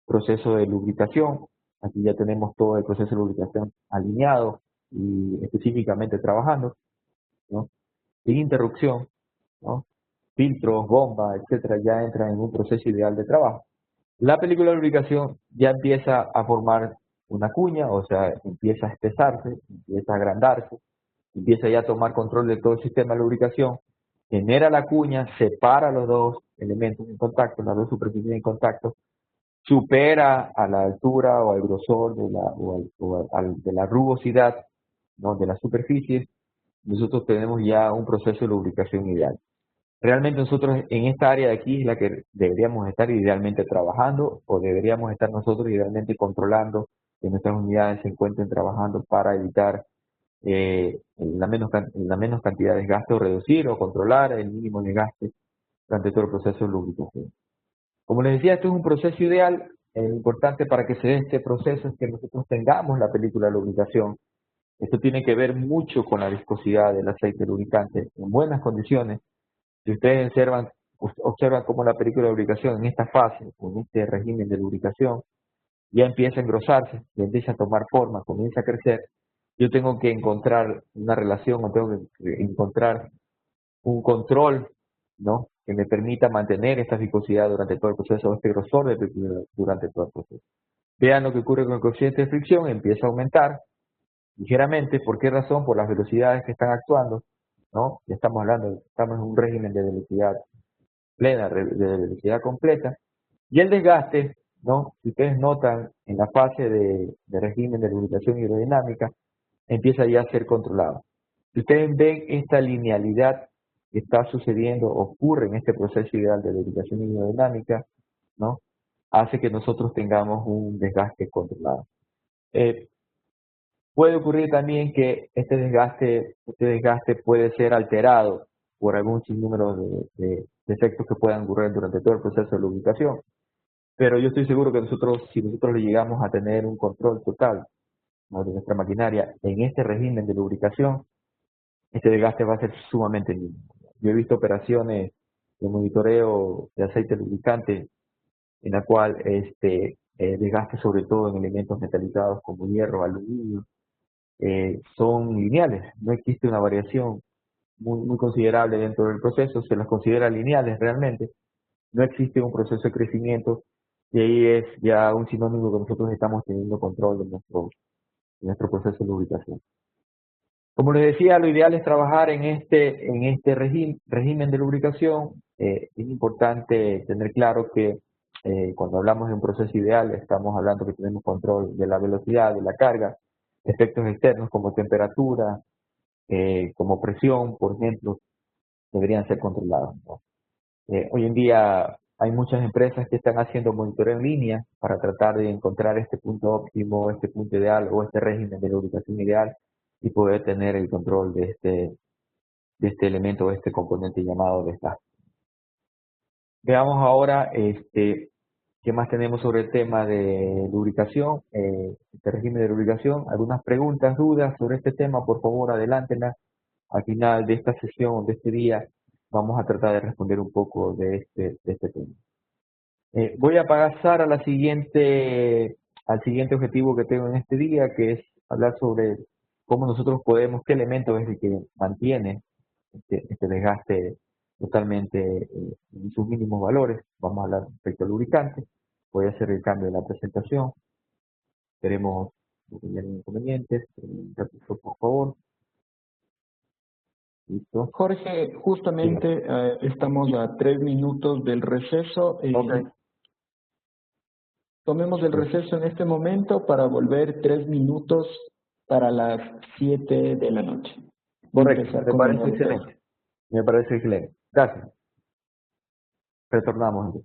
proceso de lubricación. Aquí ya tenemos todo el proceso de lubricación alineado y específicamente trabajando, ¿no? Sin interrupción, ¿no? Filtros, bombas, etcétera, ya entran en un proceso ideal de trabajo. La película de lubricación ya empieza a formar una cuña, o sea, empieza a espesarse, empieza a agrandarse, empieza ya a tomar control de todo el sistema de lubricación, genera la cuña, separa los dos elementos en contacto, las dos superficies en contacto, supera a la altura o al grosor de la rugosidad, ¿no? De la superficie, nosotros tenemos ya un proceso de lubricación ideal. Realmente nosotros en esta área de aquí es la que deberíamos estar idealmente trabajando o deberíamos estar nosotros idealmente controlando que nuestras unidades se encuentren trabajando para evitar la menos cantidad de desgaste o reducir o controlar el mínimo desgaste durante todo el proceso de lubricación. Como les decía, esto es un proceso ideal. Lo importante para que se dé este proceso es que nosotros tengamos la película de lubricación. Esto tiene que ver mucho con la viscosidad del aceite lubricante en buenas condiciones. Si ustedes observan cómo la película de lubricación en esta fase, en este régimen de lubricación, ya empieza a engrosarse, ya empieza a tomar forma, comienza a crecer, yo tengo que encontrar una relación o tengo que encontrar un control, ¿no? Que me permita mantener esta viscosidad durante todo el proceso, este grosor de película durante todo el proceso. Vean lo que ocurre con el coeficiente de fricción, empieza a aumentar ligeramente. ¿Por qué razón? Por las velocidades que están actuando, ¿no? Ya estamos hablando, estamos en un régimen de velocidad plena, de velocidad completa. Y el desgaste, ¿no? Si ustedes notan, en la fase de régimen de lubricación hidrodinámica, empieza ya a ser controlado. Si ustedes ven esta linealidad que está sucediendo ocurre en este proceso ideal de lubricación hidrodinámica, ¿no? Hace que nosotros tengamos un desgaste controlado. Puede ocurrir también que este desgaste puede ser alterado por algún sinnúmero de efectos que puedan ocurrir durante todo el proceso de lubricación. Pero yo estoy seguro que si nosotros le llegamos a tener un control total, ¿no?, de nuestra maquinaria en este régimen de lubricación, este desgaste va a ser sumamente mínimo. Yo he visto operaciones de monitoreo de aceite lubricante en la cual desgaste sobre todo en elementos metalizados como hierro, aluminio, son lineales. No existe una variación muy considerable dentro del proceso, se las considera lineales realmente. No existe un proceso de crecimiento y ahí es ya un sinónimo que nosotros estamos teniendo control de nuestro proceso de lubricación. Como les decía, lo ideal es trabajar en este régimen de lubricación. Es importante tener claro que cuando hablamos de un proceso ideal, estamos hablando que tenemos control de la velocidad, de la carga, efectos externos como temperatura, como presión, por ejemplo, deberían ser controlados, ¿no? Hoy en día hay muchas empresas que están haciendo monitoreo en línea para tratar de encontrar este punto óptimo, este punto ideal o este régimen de lubricación ideal y poder tener el control de este elemento o este componente llamado desgaste. Veamos ahora qué más tenemos sobre el tema de lubricación, este régimen de lubricación. Algunas preguntas, dudas sobre este tema, por favor, adelántenlas. Al final de esta sesión, de este día, vamos a tratar de responder un poco de este tema. Voy a pasar a al siguiente objetivo que tengo en este día, que es hablar sobre cómo nosotros podemos, qué elemento es el que mantiene este desgaste totalmente en sus mínimos valores. Vamos a hablar respecto al lubricante. Voy a hacer el cambio de la presentación. Veremos si tienen inconvenientes. Un ratito, por favor. Listo. Jorge, Bien. justamente estamos a 3 minutos del receso. Ok. Tomemos el receso en este momento para volver 3 minutos para las 7 de la noche. Voy a Correcto. empezar Me con el parece nuevo caso. excelente. Me parece excelente. Gracias. Retornamos.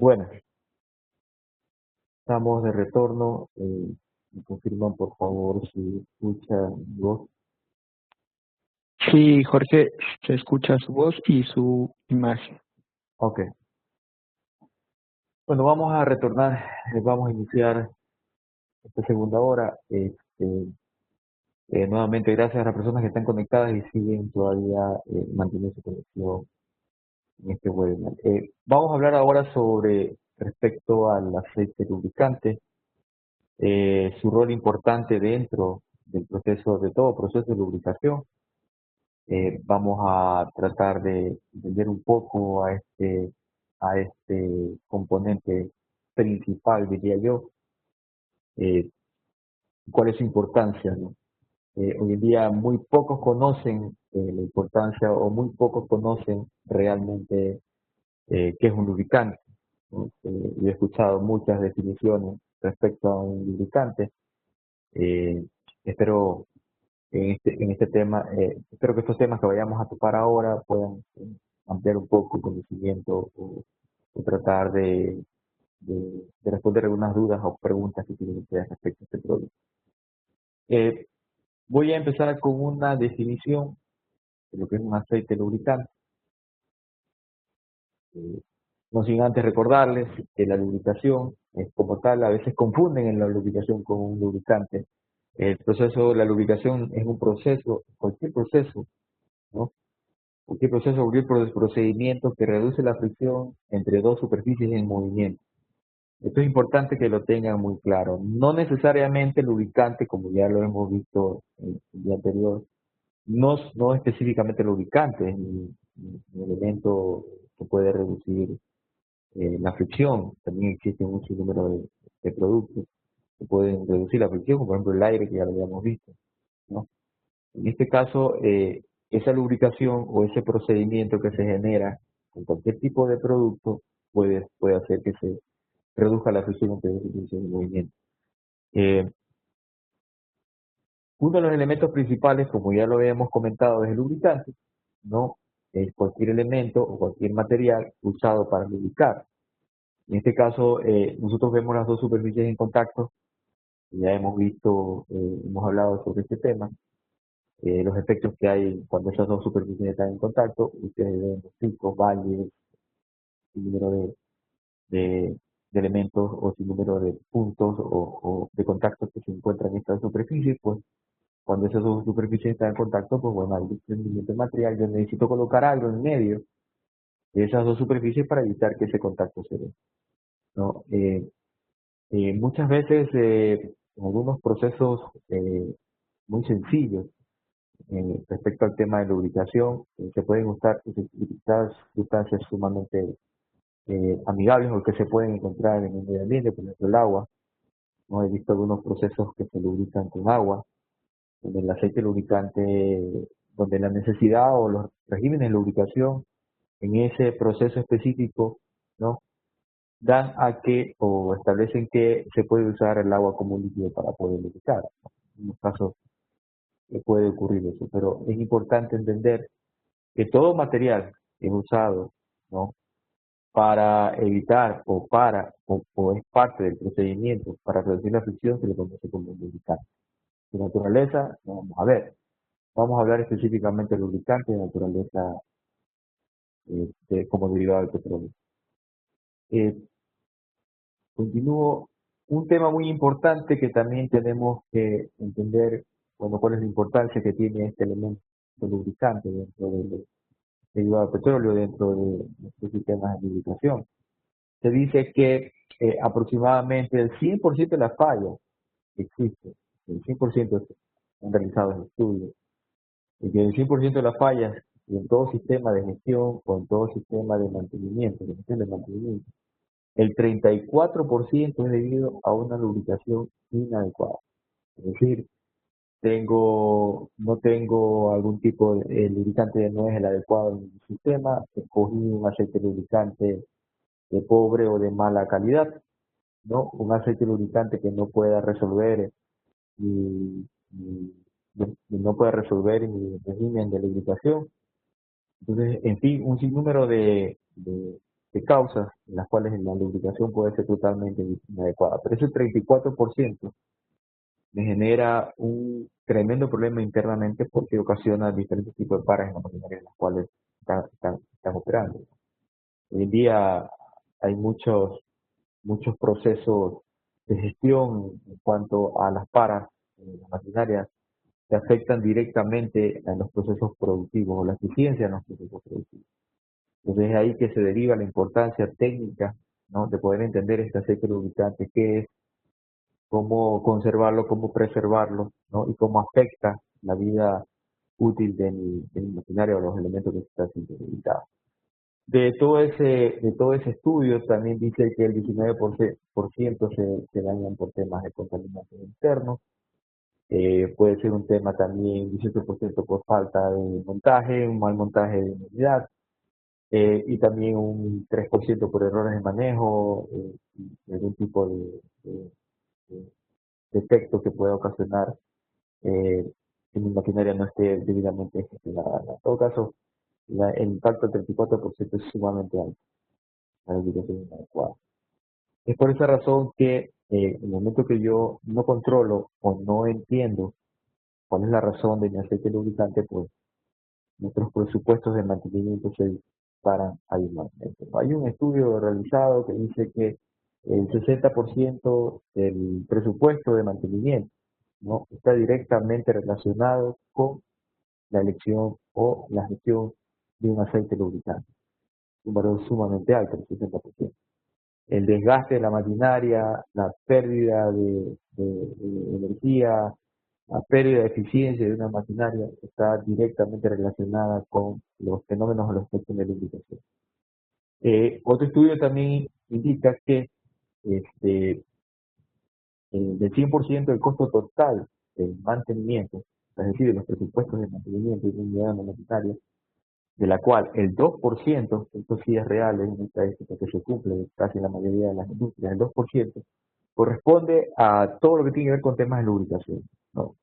Bueno, estamos de retorno. Me confirman, por favor, si escuchan mi voz. Sí, Jorge, se escucha su voz y su imagen. Ok. Bueno, vamos a retornar. Vamos a iniciar esta segunda hora. Nuevamente, gracias a las personas que están conectadas y siguen todavía manteniendo su conexión en este webinar. Vamos a hablar ahora sobre respecto al aceite lubricante, su rol importante dentro del proceso, de todo proceso de lubricación. Vamos a tratar de entender un poco a este componente principal, diría yo, cuál es su importancia, ¿no? Hoy en día muy pocos conocen la importancia o muy pocos conocen realmente qué es un lubricante, ¿no? Yo he escuchado muchas definiciones respecto a un lubricante. Eh, espero en este tema, espero que estos temas que vayamos a topar ahora puedan ampliar un poco el conocimiento o tratar de responder algunas dudas o preguntas que tienen ustedes respecto a este producto. Voy a empezar con una definición de lo que es un aceite lubricante. Eh, no sin antes recordarles que la lubricación, como tal, a veces confunden en la lubricación con un lubricante. El proceso, la lubricación es un proceso, cualquier proceso, ¿no? Cualquier proceso, cualquier procedimiento que reduce la fricción entre dos superficies en movimiento. Esto es importante que lo tengan muy claro. No necesariamente lubricante, como ya lo hemos visto en el día anterior, no específicamente lubricante, es un elemento que puede reducir la fricción. También existen un sinnúmero de productos que pueden reducir la fricción, como por ejemplo el aire, que ya lo habíamos visto, ¿no? En este caso, esa lubricación o ese procedimiento que se genera con cualquier tipo de producto puede hacer que se reduzca la fricción entre dos superficies de movimiento. Uno de los elementos principales, como ya lo habíamos comentado, es el lubricante, ¿no? Es cualquier elemento o cualquier material usado para lubricar. En este caso, nosotros vemos las dos superficies en contacto. Ya hemos visto, hemos hablado sobre este tema, los efectos que hay cuando esas dos superficies están en contacto. Ustedes ven los picos, valles, el número de elementos o sin número de puntos o de contactos que se encuentran en estas superficies. Pues cuando esas dos superficies están en contacto, pues bueno, hay desprendimiento de material. Yo necesito colocar algo en medio de esas dos superficies para evitar que ese contacto se dé, ¿no? Muchas veces en algunos procesos muy sencillos respecto al tema de lubricación, se pueden utilizar sustancias sumamente amigables o que se pueden encontrar en el medio ambiente, por ejemplo el agua. ¿No? He visto algunos procesos que se lubrican con agua, en el aceite lubricante, donde la necesidad o los regímenes de lubricación en ese proceso específico, ¿no? Dan a que o establecen que se puede usar el agua como un líquido para poder lubricar. En unos casos puede ocurrir eso, pero es importante entender que todo material es usado, ¿no? Para evitar o es parte del procedimiento para reducir la fricción, se le conoce como lubricante. De naturaleza, no vamos a ver. Vamos a hablar específicamente de lubricante de naturaleza como derivado del petróleo. Eh, Continúo. Un tema muy importante que también tenemos que entender, bueno, cuál es la importancia que tiene este elemento lubricante dentro del derivado del petróleo, dentro de nuestros sistemas de lubricación. Se dice que aproximadamente el 100% de las fallas que existen, el 100% han realizado en estudios, y que el 100% de las fallas en todo sistema de gestión o en todo sistema de mantenimiento, de gestión de mantenimiento, el 34% es debido a una lubricación inadecuada. Es decir, no tengo algún tipo de lubricante no es el adecuado en mi sistema, escogí un aceite lubricante de pobre o de mala calidad, ¿no? Un aceite lubricante que no pueda resolver y, y- y no pueda resolver mi régimen de lubricación. Entonces, en fin, un sinnúmero de causas en las cuales la lubricación puede ser totalmente inadecuada. Pero ese 34% me genera un tremendo problema internamente porque ocasiona diferentes tipos de paras en la maquinaria en las cuales están operando. Hoy en día hay muchos procesos de gestión en cuanto a las paras en la maquinaria que afectan directamente a los procesos productivos o la eficiencia en los procesos productivos. Entonces es ahí que se deriva la importancia técnica, ¿no?, de poder entender este aceite lubricante, qué es, cómo conservarlo, cómo preservarlo, ¿no?, y cómo afecta la vida útil de mi maquinaria o los elementos que se están siendo utilizados. De todo ese estudio también dice que el 19% se dañan por temas de contaminación internos. Puede ser un tema también 18% por falta de montaje, un mal montaje de unidad, y también un 3% por errores de manejo, y algún tipo de defecto que pueda ocasionar que mi maquinaria no esté debidamente gestionada. En todo caso, el impacto del 34% es sumamente alto, la lubricación inadecuada. Es por esa razón que en el momento que yo no controlo o no entiendo cuál es la razón de mi aceite lubricante, pues nuestros presupuestos de mantenimiento se disparan abismalmente. Hay un estudio realizado que dice que el 60% del presupuesto de mantenimiento, ¿no?, está directamente relacionado con la elección o la gestión de un aceite lubricante. Un valor sumamente alto, el 60%. El desgaste de la maquinaria, la pérdida de energía, la pérdida de eficiencia de una maquinaria está directamente relacionada con los fenómenos o los efectos de lubricación. Otro estudio también indica que del 100% del costo total del mantenimiento, es decir, de los presupuestos de mantenimiento de una unidad maquinaria, de la cual el 2%, esto sí es real, es una estadística que se cumple en casi la mayoría de las industrias, el 2% corresponde a todo lo que tiene que ver con temas de lubricación, ¿no?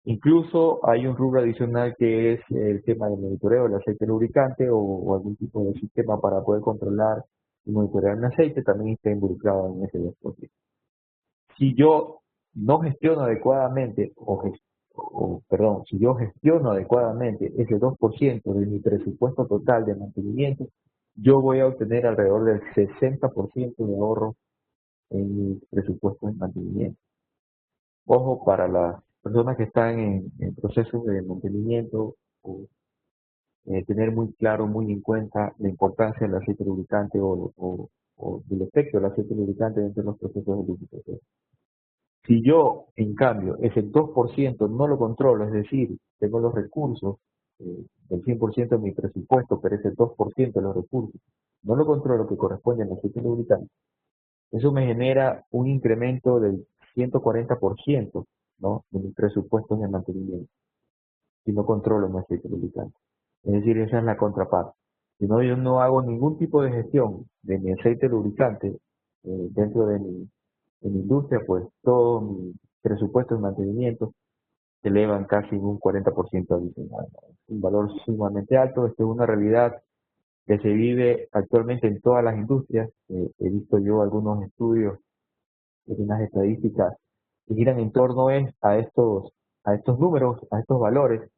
Incluso hay un rubro adicional que es el tema del monitoreo del aceite lubricante o algún tipo de sistema para poder controlar y monitorear un aceite, también está involucrado en ese 2%. Si yo no gestiono adecuadamente, si yo gestiono adecuadamente ese 2% de mi presupuesto total de mantenimiento, yo voy a obtener alrededor del 60% de ahorro en mi presupuesto de mantenimiento. Ojo, para las personas que están en procesos de mantenimiento, tener muy claro, muy en cuenta la importancia del aceite lubricante o del efecto del aceite lubricante dentro de los procesos de lubricación. Si yo, en cambio, ese 2% no lo controlo, es decir, tengo los recursos del 100% de mi presupuesto, pero ese 2% de los recursos no lo controlo, que corresponde al aceite lubricante, eso me genera un incremento del 140%, ¿no?, de mis presupuestos de mantenimiento, si no controlo mi aceite lubricante. Es decir, esa es la contraparte. Si no, yo no hago ningún tipo de gestión de mi aceite lubricante dentro de mi industria, pues todos mis presupuestos de mantenimiento se elevan casi un 40% adicional. Un valor sumamente alto. Esto es una realidad que se vive actualmente en todas las industrias. He visto yo algunos estudios, unas estadísticas que giran en torno a estos números, a estos valores,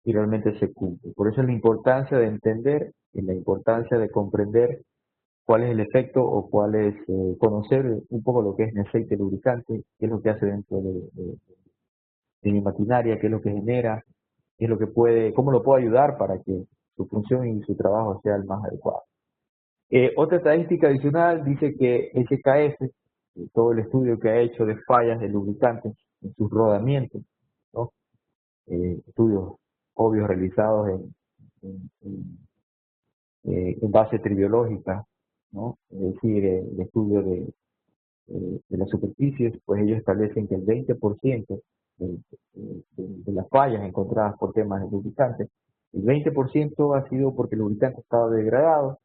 y realmente se cumple. Por eso es la importancia de entender y la importancia de comprender cuál es el efecto o cuál es conocer un poco lo que es mi aceite lubricante, qué es lo que hace dentro de mi maquinaria, qué es lo que genera, qué es lo que cómo lo puedo ayudar para que su función y su trabajo sea el más adecuado. Otra estadística adicional dice que SKF, todo el estudio que ha hecho de fallas de lubricantes en sus rodamientos, ¿no?, estudios obvios realizados en base tribiológica, ¿no?, es decir, el estudio de las superficies, pues ellos establecen que el 20% de las fallas encontradas por temas de lubricantes, el 20% ha sido porque el lubricante estaba degradado,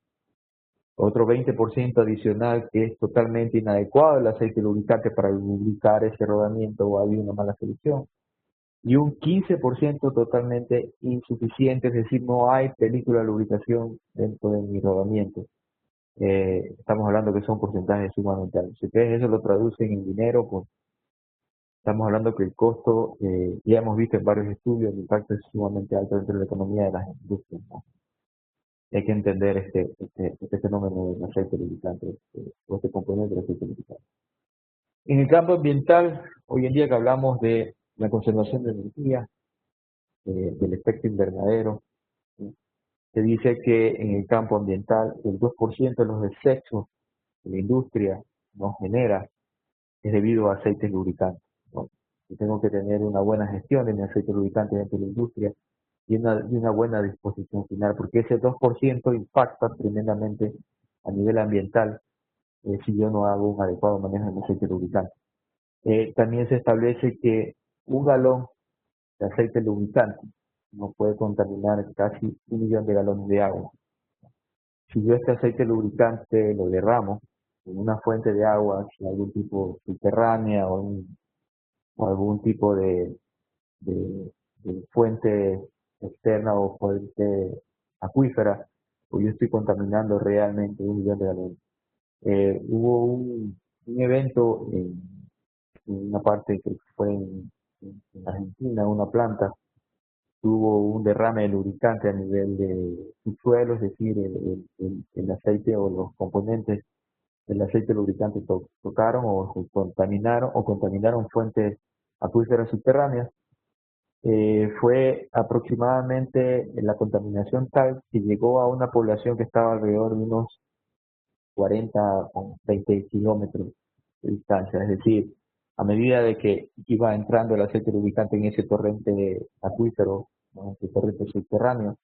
otro 20% adicional que es totalmente inadecuado el aceite lubricante para lubricar ese rodamiento o hay una mala selección, y un 15% totalmente insuficiente, es decir, no hay película de lubricación dentro de mi rodamiento. estamos hablando que son porcentajes sumamente altos. Si ustedes eso lo traducen en dinero, pues estamos hablando que el costo, ya hemos visto en varios estudios, el impacto es sumamente alto dentro de la economía de las industrias, ¿no? Hay que entender este fenómeno del aceite lubricante, o este componente del aceite lubricante. En el campo ambiental, hoy en día que hablamos de la conservación de energía, del efecto invernadero, ¿sí? Se dice que en el campo ambiental el 2% de los desechos que la industria nos genera es debido a aceites lubricantes, ¿no? Yo tengo que tener una buena gestión de mi aceite lubricante dentro de la industria y una buena disposición final, porque ese 2% impacta tremendamente a nivel ambiental si yo no hago un adecuado manejo de mi aceite lubricante. También se establece que un galón de aceite lubricante no puede contaminar casi 1 millón de galones de agua. Si yo este aceite lubricante lo derramo en una fuente de agua, si algún tipo subterránea o algún tipo de, de fuente externa o fuente acuífera, pues yo estoy contaminando realmente 1 millón de galones. Hubo un evento en una parte que fue en Argentina, una planta, tuvo un derrame de lubricante a nivel de subsuelo, es decir, el aceite o los componentes del aceite lubricante tocaron o contaminaron fuentes acuíferas subterráneas. Fue aproximadamente la contaminación tal que llegó a una población que estaba alrededor de unos 40 o 20 kilómetros de distancia, es decir, a medida de que iba entrando el aceite lubricante en ese torrente acuífero, ¿no? Ese torrente subterráneo,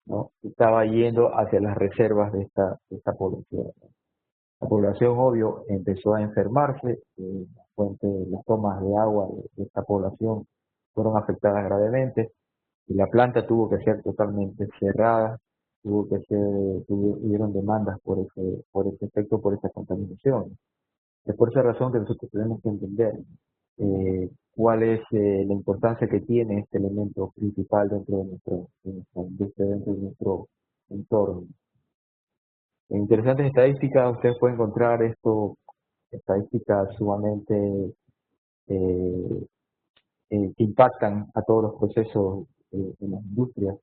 ¿no? Estaba yendo hacia las reservas de esta población, ¿no? La población, obvio, empezó a enfermarse, las tomas de agua de esta población fueron afectadas gravemente y la planta tuvo que ser totalmente cerrada, tuvieron demandas por ese efecto, por esa contaminación. Es por esa razón que nosotros tenemos que entender cuál es la importancia que tiene este elemento principal dentro de nuestra industria, dentro de nuestro entorno. En interesantes estadísticas, ustedes pueden encontrar estadísticas sumamente eh, que impactan a todos los procesos en las industrias,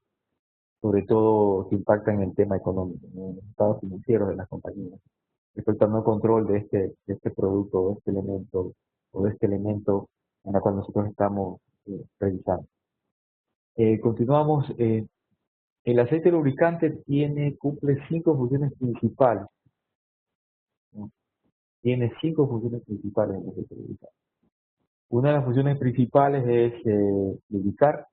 sobre todo que impactan en el tema económico, ¿no? En los estados financieros de las compañías, respecto al no control de este producto, de este elemento en el cual nosotros estamos revisando. Continuamos. El aceite lubricante cumple 5 funciones principales, ¿no? Tiene 5 funciones principales en el aceite lubricante. Una de las funciones principales es lubricar,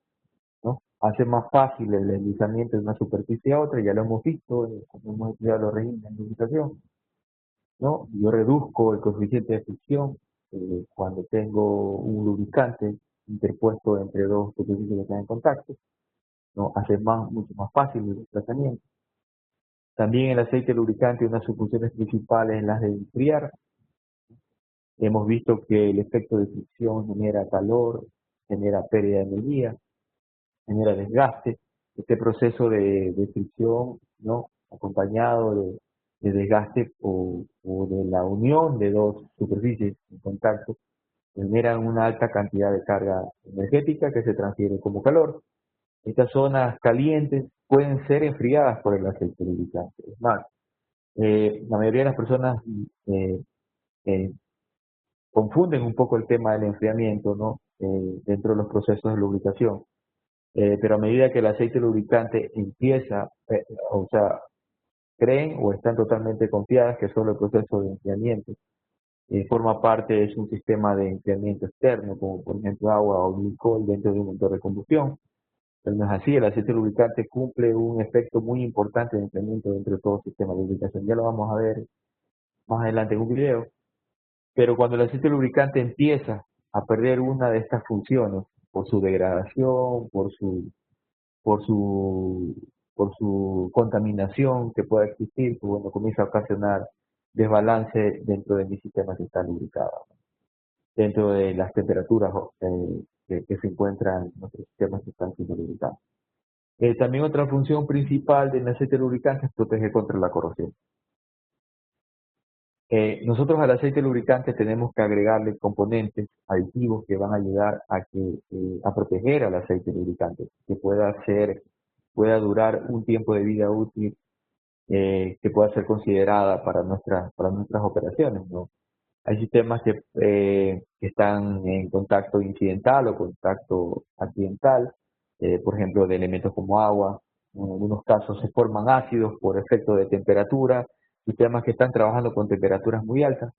¿no? Hace más fácil el deslizamiento de una superficie a otra, ya lo hemos visto cuando hemos estudiado los regímenes de lubricación, ¿no? Yo reduzco el coeficiente de fricción cuando tengo un lubricante interpuesto entre dos superficies que están en contacto, ¿no? Hace mucho más fácil el desplazamiento. También el aceite lubricante, una de sus funciones principales es las de enfriar. Hemos visto que el efecto de fricción genera calor, genera pérdida de energía, genera desgaste. Este proceso de fricción, ¿no? Acompañado de desgaste o de la unión de dos superficies en contacto, generan una alta cantidad de carga energética que se transfiere como calor. Estas zonas calientes pueden ser enfriadas por el aceite lubricante. Es más, la mayoría de las personas eh, confunden un poco el tema del enfriamiento, ¿no? Dentro de los procesos de lubricación. Pero a medida que el aceite lubricante empieza, o sea, creen o están totalmente confiadas que solo el proceso de enfriamiento forma parte de un sistema de enfriamiento externo, como por ejemplo agua o glicol dentro de un motor de combustión. Pero no es así, el aceite lubricante cumple un efecto muy importante de enfriamiento dentro de todo el sistema de lubricación. Ya lo vamos a ver más adelante en un video. Pero cuando el aceite lubricante empieza a perder una de estas funciones, por su degradación, por su, por su contaminación que pueda existir, pues bueno, comienza a ocasionar desbalance dentro de mi sistema que está lubricado, dentro de las temperaturas que se encuentran en nuestros sistemas que están siendo lubricados. También otra función principal del aceite lubricante es proteger contra la corrosión. nosotros al aceite lubricante tenemos que agregarle componentes aditivos que van a ayudar a proteger al aceite lubricante, que pueda durar un tiempo de vida útil que pueda ser considerada para nuestras operaciones, ¿no? Hay sistemas que están en contacto incidental o contacto accidental, por ejemplo, de elementos como agua. En algunos casos se forman ácidos por efecto de temperatura, sistemas que están trabajando con temperaturas muy altas.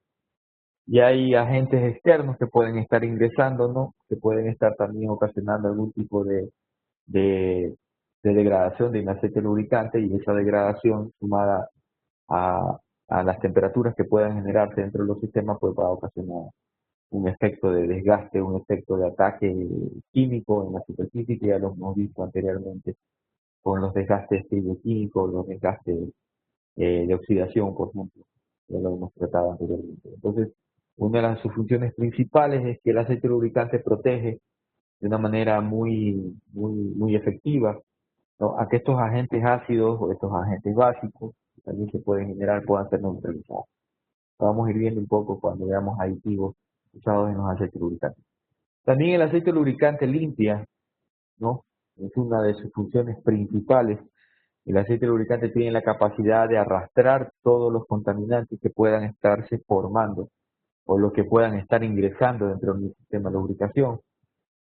Y hay agentes externos que pueden estar ingresando, ¿no? Que pueden estar también ocasionando algún tipo de, de degradación de un aceite lubricante, y esa degradación sumada a, a las temperaturas que puedan generarse dentro de los sistemas, pues va a ocasionar un efecto de desgaste, un efecto de ataque químico en la superficie, que ya lo hemos visto anteriormente con los desgastes químicos, los desgastes de oxidación, por ejemplo, ya lo hemos tratado anteriormente. Entonces, una de sus funciones principales es que el aceite lubricante protege de una manera muy efectiva, ¿no? A que estos agentes ácidos o estos agentes básicos que también se pueden generar puedan ser neutralizados. Lo vamos a ir viendo un poco cuando veamos aditivos usados en los aceites lubricantes. También el aceite lubricante limpia, ¿no? Es una de sus funciones principales. El aceite lubricante tiene la capacidad de arrastrar todos los contaminantes que puedan estarse formando o los que puedan estar ingresando dentro del sistema de lubricación,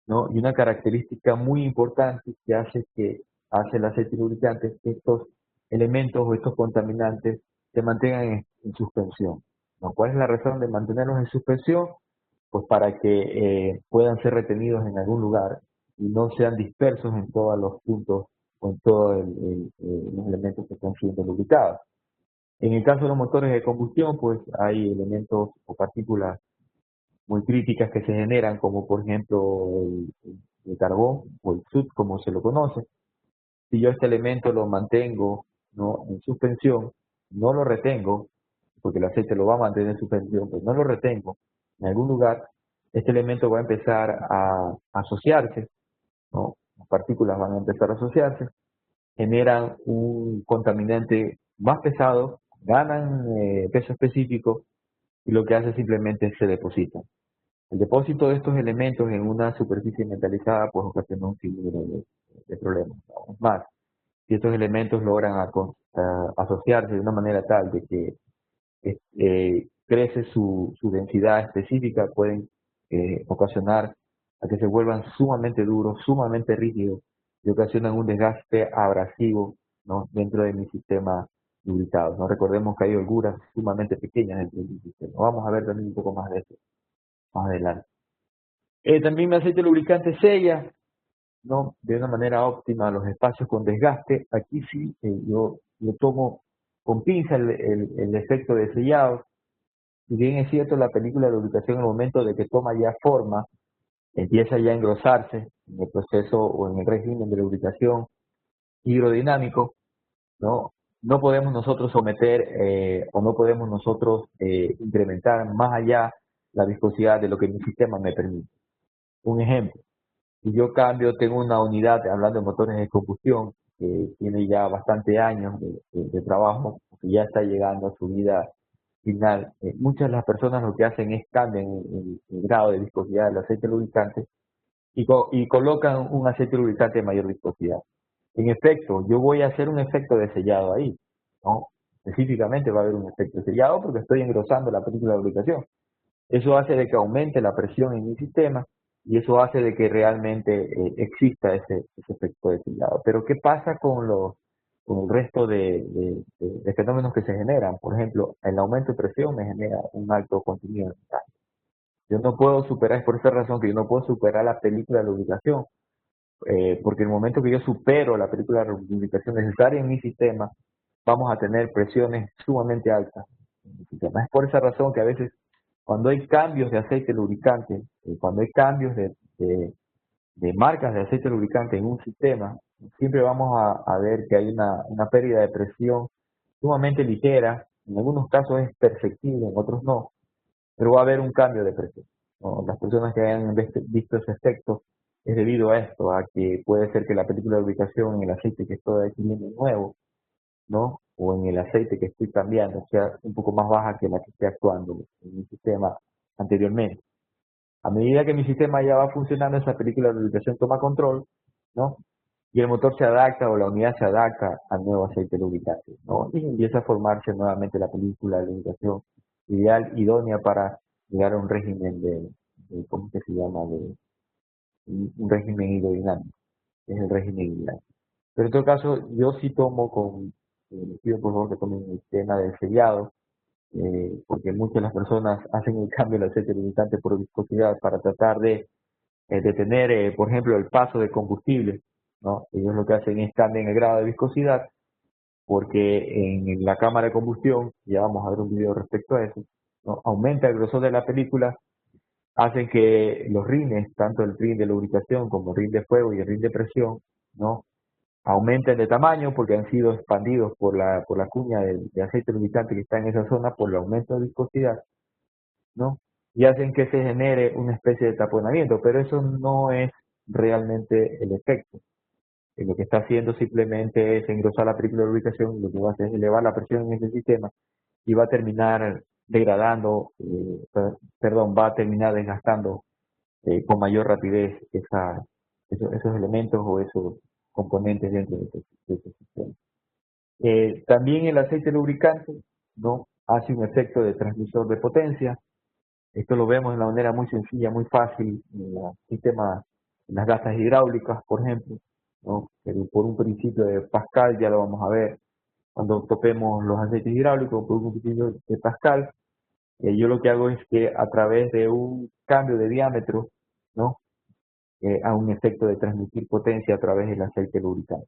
¿no? Y una característica muy importante que hace el aceite lubricante es que estos elementos o estos contaminantes se mantengan en suspensión, ¿no? ¿Cuál es la razón de mantenerlos en suspensión? Pues para que puedan ser retenidos en algún lugar y no sean dispersos en todos los puntos o en todos los elementos que están siendo lubricados. En el caso de los motores de combustión, pues hay elementos o partículas muy críticas que se generan, como por ejemplo el carbón o el soot, como se lo conoce. Si yo este elemento lo mantengo, ¿no?, en suspensión, no lo retengo, porque el aceite lo va a mantener en suspensión, pues no lo retengo en algún lugar, este elemento va a empezar a asociarse, ¿no? Las partículas van a empezar a asociarse, generan un contaminante más pesado, ganan peso específico, y lo que hace simplemente es se deposita. El depósito de estos elementos en una superficie metalizada pues ocasiona un sinnúmero de problemas. Aún más, si estos elementos logran asociarse de una manera tal de que crece su densidad específica, pueden ocasionar a que se vuelvan sumamente duros, sumamente rígidos, y ocasionan un desgaste abrasivo, ¿no?, dentro de mi sistema lubricado, ¿no? Recordemos que hay holguras sumamente pequeñas dentro del sistema. Vamos a ver también un poco más de eso más adelante. También el aceite lubricante sella, ¿no?, de una manera óptima los espacios con desgaste. Aquí sí, yo tomo con pinza el efecto de sellado. Si bien es cierto, la película de lubricación en el momento de que toma ya forma, empieza ya a engrosarse en el proceso o en el régimen de lubricación hidrodinámico, ¿no? No podemos nosotros someter o no podemos nosotros incrementar más allá la viscosidad de lo que mi sistema me permite. Un ejemplo, si yo tengo una unidad, hablando de motores de combustión, que tiene ya bastante años de trabajo, que ya está llegando a su vida final, muchas de las personas lo que hacen es cambian el grado de viscosidad del aceite lubricante y colocan un aceite lubricante de mayor viscosidad. En efecto, yo voy a hacer un efecto de sellado ahí, ¿no? Específicamente va a haber un efecto de sellado porque estoy engrosando la película de lubricación. Eso hace de que aumente la presión en mi sistema y eso hace de que realmente exista ese efecto de sellado. Pero ¿qué pasa con el resto de fenómenos que se generan? Por ejemplo, el aumento de presión me genera un alto contenido de metal. Yo no puedo superar, es por esa razón que yo no puedo superar la película de lubricación, porque en el momento que yo supero la película de lubricación necesaria en mi sistema, vamos a tener presiones sumamente altas en mi sistema. Es por esa razón que a veces cuando hay cambios de aceite lubricante, cuando hay cambios de marcas de aceite lubricante en un sistema, siempre vamos a ver que hay una pérdida de presión sumamente ligera. En algunos casos es perceptible, en otros no, pero va a haber un cambio de presión, ¿no? Las personas que hayan visto ese efecto es debido a esto, a que puede ser que la película de lubricación en el aceite que estoy adquiriendo nuevo, ¿no?, o en el aceite que estoy cambiando sea un poco más baja que la que esté actuando en mi sistema anteriormente. A medida que mi sistema ya va funcionando, esa película de lubricación toma control, ¿no? Y el motor se adapta o la unidad se adapta al nuevo aceite lubricante, ¿no? Y empieza a formarse nuevamente la película de lubricación ideal, idónea para llegar a un régimen de ¿cómo que se llama? De un régimen hidrodinámico, es el régimen ideal. Pero en todo caso, yo sí tomo les pido por favor que tomen el tema del sellado, porque muchas de las personas hacen el cambio del aceite lubricante por viscosidad para tratar de detener, por ejemplo, el paso de combustible, ¿no? Ellos lo que hacen es cambiar el grado de viscosidad, porque en la cámara de combustión, ya vamos a ver un video respecto a eso, ¿no? Aumenta el grosor de la película, hacen que los rines, tanto el rin de lubricación como el rin de fuego y el rin de presión, ¿no? Aumenten de tamaño porque han sido expandidos por la cuña de aceite lubricante que está en esa zona por el aumento de viscosidad, ¿no? Y hacen que se genere una especie de taponamiento, pero eso no es realmente el efecto. Lo que está haciendo simplemente es engrosar la película de lubricación, lo que va a hacer es elevar la presión en ese sistema y va a terminar degradando, va a terminar desgastando con mayor rapidez esos elementos o esos componentes dentro de ese sistema. También el aceite lubricante, ¿no? Hace un efecto de transmisor de potencia. Esto lo vemos de una manera muy sencilla, muy fácil en los sistemas, en las gasas hidráulicas, por ejemplo, ¿no? Pero por un principio de Pascal ya lo vamos a ver cuando topemos los aceites hidráulicos por un principio de Pascal. Yo lo que hago es que a través de un cambio de diámetro, ¿no? A un efecto de transmitir potencia a través del aceite lubricante.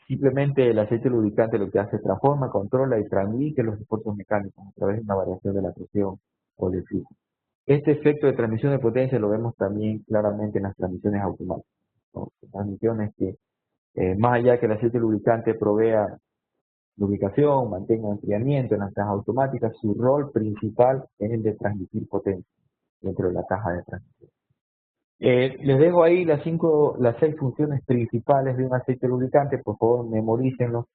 Simplemente el aceite lubricante lo que hace es transforma, controla y transmite los esfuerzos mecánicos a través de una variación de la presión o del flujo. Este efecto de transmisión de potencia lo vemos también claramente en las transmisiones automáticas, ¿no? Transmisiones que, más allá que el aceite lubricante provea lubricación, mantenga enfriamiento en las cajas automáticas, su rol principal es el de transmitir potencia dentro de la caja de transmisión. Les dejo ahí las 6 funciones principales de un aceite lubricante, por favor memorícenlo.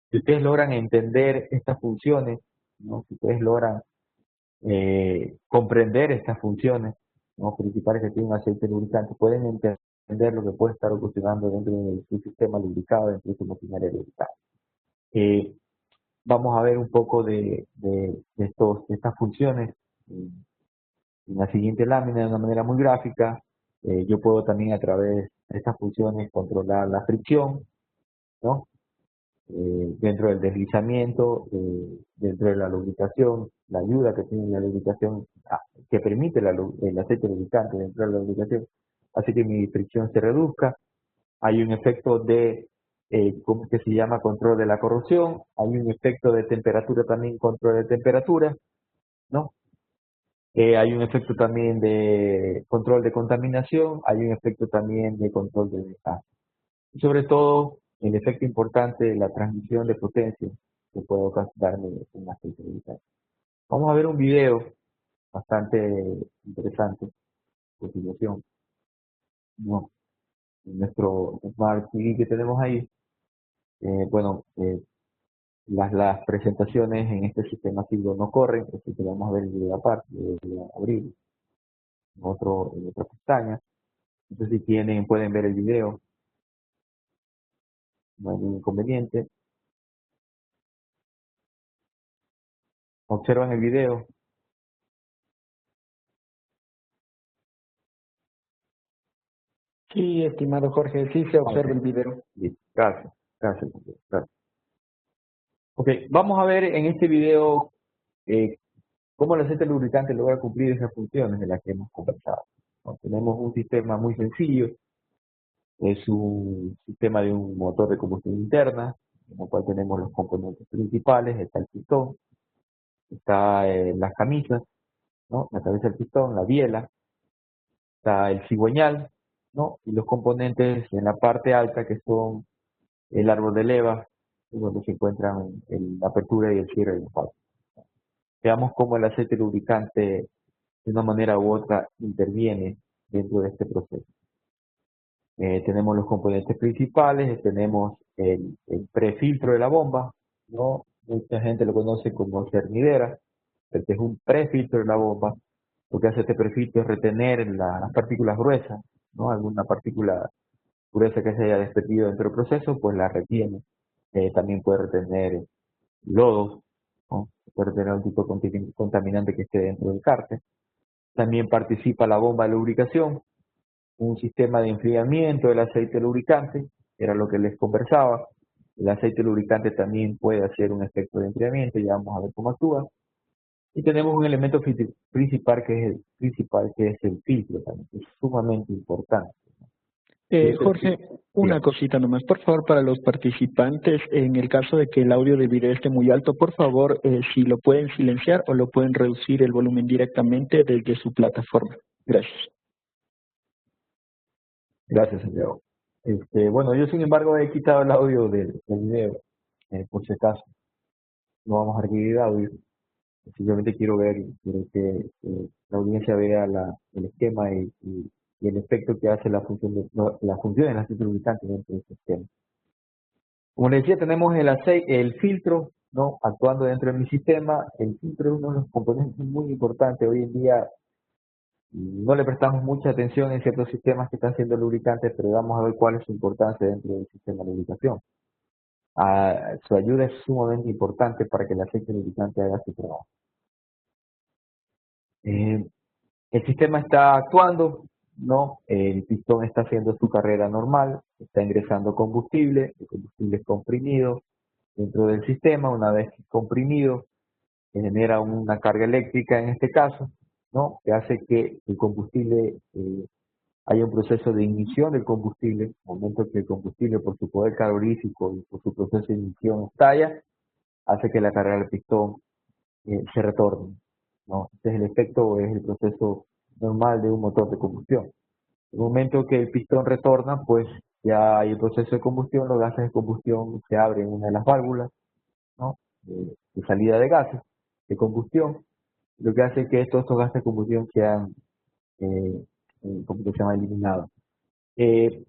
Si ustedes logran entender estas funciones, ¿no? Si ustedes logran comprender estas funciones, ¿no? Principales que tiene un aceite lubricante, pueden entender lo que puede estar ocasionando dentro de su sistema lubricado, dentro de su maquinaria lubricada. Vamos a ver un poco de estas funciones en la siguiente lámina de una manera muy gráfica. Yo puedo también a través de estas funciones controlar la fricción, ¿no? Dentro del deslizamiento, dentro de la lubricación, la ayuda que tiene la lubricación, que permite el aceite lubricante dentro de la lubricación, hace que mi fricción se reduzca. Hay un efecto de, ¿cómo es que se llama? Control de la corrosión. Hay un efecto de temperatura también, control de temperatura, ¿no? Hay un efecto también de control de contaminación, hay un efecto también de control de desgaste. Y sobre todo, el efecto importante de la transmisión de potencia que puede ocasionarme un aceite lubricante. Vamos a ver un video bastante interesante, a continuación, ¿no? En nuestro Smart TV que tenemos ahí. Las presentaciones en este sistema Silvo no corren, así que vamos a ver el video aparte, voy a abrir en otra pestaña. Entonces si pueden ver el video, no hay ningún inconveniente. Observan el video. Sí, estimado Jorge, sí se observa el video. Listo. Gracias. Gracias. Ok, vamos a ver en este video cómo el aceite lubricante logra cumplir esas funciones de las que hemos conversado, ¿no? Tenemos un sistema muy sencillo, es un sistema de un motor de combustión interna, en el cual tenemos los componentes principales, está el pistón, está las camisas, ¿no? La cabeza del pistón, la biela, está el cigüeñal, ¿no? Y los componentes en la parte alta que son el árbol de leva, donde se encuentran la apertura y el cierre del faros. Veamos cómo el aceite lubricante de una manera u otra interviene dentro de este proceso. Tenemos los componentes principales, tenemos el prefiltro de la bomba, ¿no? Mucha gente lo conoce como cernidera, este es un prefiltro de la bomba. Lo que hace este prefiltro es retener las partículas gruesas, ¿no? Alguna partícula gruesa que se haya desprendido dentro del proceso, pues la retiene. También puede retener lodos, ¿no? Puede retener un tipo de contaminante que esté dentro del cárter. También participa la bomba de lubricación, un sistema de enfriamiento del aceite lubricante, era lo que les conversaba. El aceite lubricante también puede hacer un efecto de enfriamiento, ya vamos a ver cómo actúa. Y tenemos un elemento principal que es el filtro también, que es sumamente importante. Jorge, una cosita nomás, por favor, para los participantes, en el caso de que el audio del video esté muy alto, por favor, si lo pueden silenciar o lo pueden reducir el volumen directamente desde su plataforma. Gracias. Gracias, Santiago. Bueno, yo sin embargo he quitado el audio del video, por si acaso. No vamos a requerir audio. Simplemente quiero que la audiencia vea el esquema y el efecto que hace la función la función del aceite lubricante dentro del sistema. Como les decía, tenemos el filtro, ¿no? Actuando dentro de mi sistema. El filtro es uno de los componentes muy importantes. Hoy en día no le prestamos mucha atención en ciertos sistemas que están siendo lubricantes, pero vamos a ver cuál es su importancia dentro del sistema de lubricación. Su ayuda es sumamente importante para que el aceite lubricante haga su trabajo. El sistema está actuando, ¿no? El pistón está haciendo su carrera normal, está ingresando combustible, el combustible es comprimido dentro del sistema. Una vez comprimido, genera una carga eléctrica en este caso, ¿no? Que hace que el combustible, haya un proceso de ignición del combustible. En el momento que el combustible, por su poder calorífico y por su proceso de ignición, estalla, hace que la carga del pistón se retorne, ¿no? Este es el efecto, es el proceso normal de un motor de combustión. En el momento que el pistón retorna, pues ya hay el proceso de combustión, los gases de combustión se abren una de las válvulas, ¿no? De salida de gases de combustión, lo que hace que estos gases de combustión sean, ¿cómo se llama?, eliminados.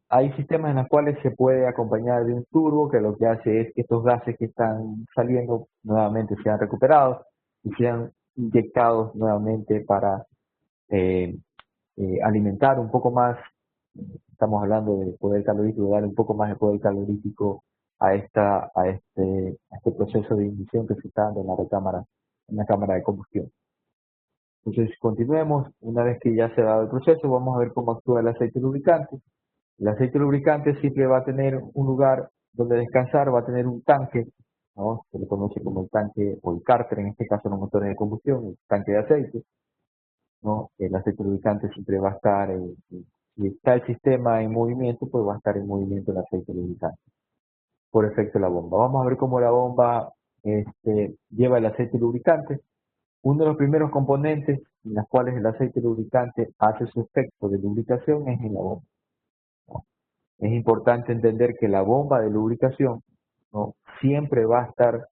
Hay sistemas en los cuales se puede acompañar de un turbo, que lo que hace es que estos gases que están saliendo nuevamente sean recuperados y sean inyectados nuevamente para alimentar un poco más. Estamos hablando de poder calorífico, dar un poco más de poder calorífico a este proceso de ignición que se está dando en la cámara de combustión. Entonces, continuemos. Una vez que ya se ha dado el proceso, vamos a ver cómo actúa el aceite lubricante. El aceite lubricante siempre va a tener un lugar donde descansar, va a tener un tanque, ¿no? Se le conoce como el tanque o el cárter, en este caso los motores de combustión, el tanque de aceite, ¿no? El aceite lubricante siempre va a estar, si está el sistema en movimiento, pues va a estar en movimiento el aceite lubricante, por efecto de la bomba. Vamos a ver cómo la bomba lleva el aceite lubricante. Uno de los primeros componentes en los cuales el aceite lubricante hace su efecto de lubricación es en la bomba, ¿no? Es importante entender que la bomba de lubricación, ¿no?, siempre va a estar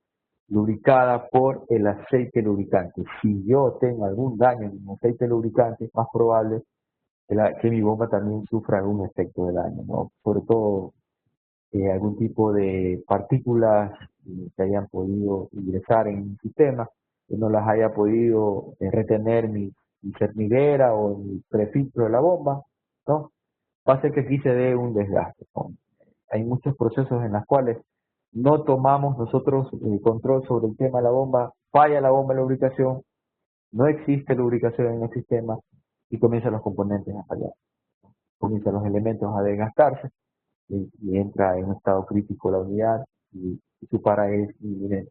lubricada por el aceite lubricante. Si yo tengo algún daño en mi aceite lubricante, es más probable que mi bomba también sufra algún efecto de daño, ¿no? Sobre todo algún tipo de partículas que hayan podido ingresar en mi sistema, que no las haya podido retener mi cernidera o mi prefiltro de la bomba, ¿no? Va a hacer que aquí se dé un desgaste, ¿no? Hay muchos procesos en los cuales no tomamos nosotros control sobre el tema de la bomba, falla la bomba de lubricación, no existe lubricación en el sistema y comienzan los componentes a fallar, comienzan los elementos a desgastarse y entra en un estado crítico la unidad y su para es inminente.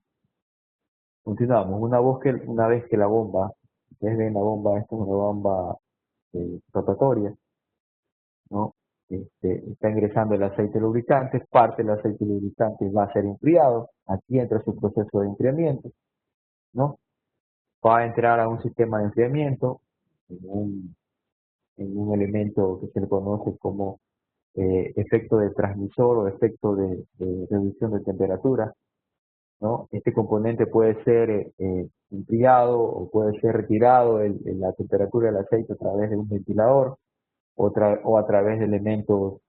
Continuamos. Una vez que la bomba, ustedes ven la bomba, esta es una bomba rotatoria, ¿no? Está ingresando el aceite lubricante, parte del aceite lubricante va a ser enfriado, aquí entra su proceso de enfriamiento, ¿no? Va a entrar a un sistema de enfriamiento en un elemento que se le conoce como efecto de transmisor o efecto de reducción de temperatura, ¿no? Este componente puede ser enfriado o puede ser retirado en la temperatura del aceite a través de un ventilador o a través de elementos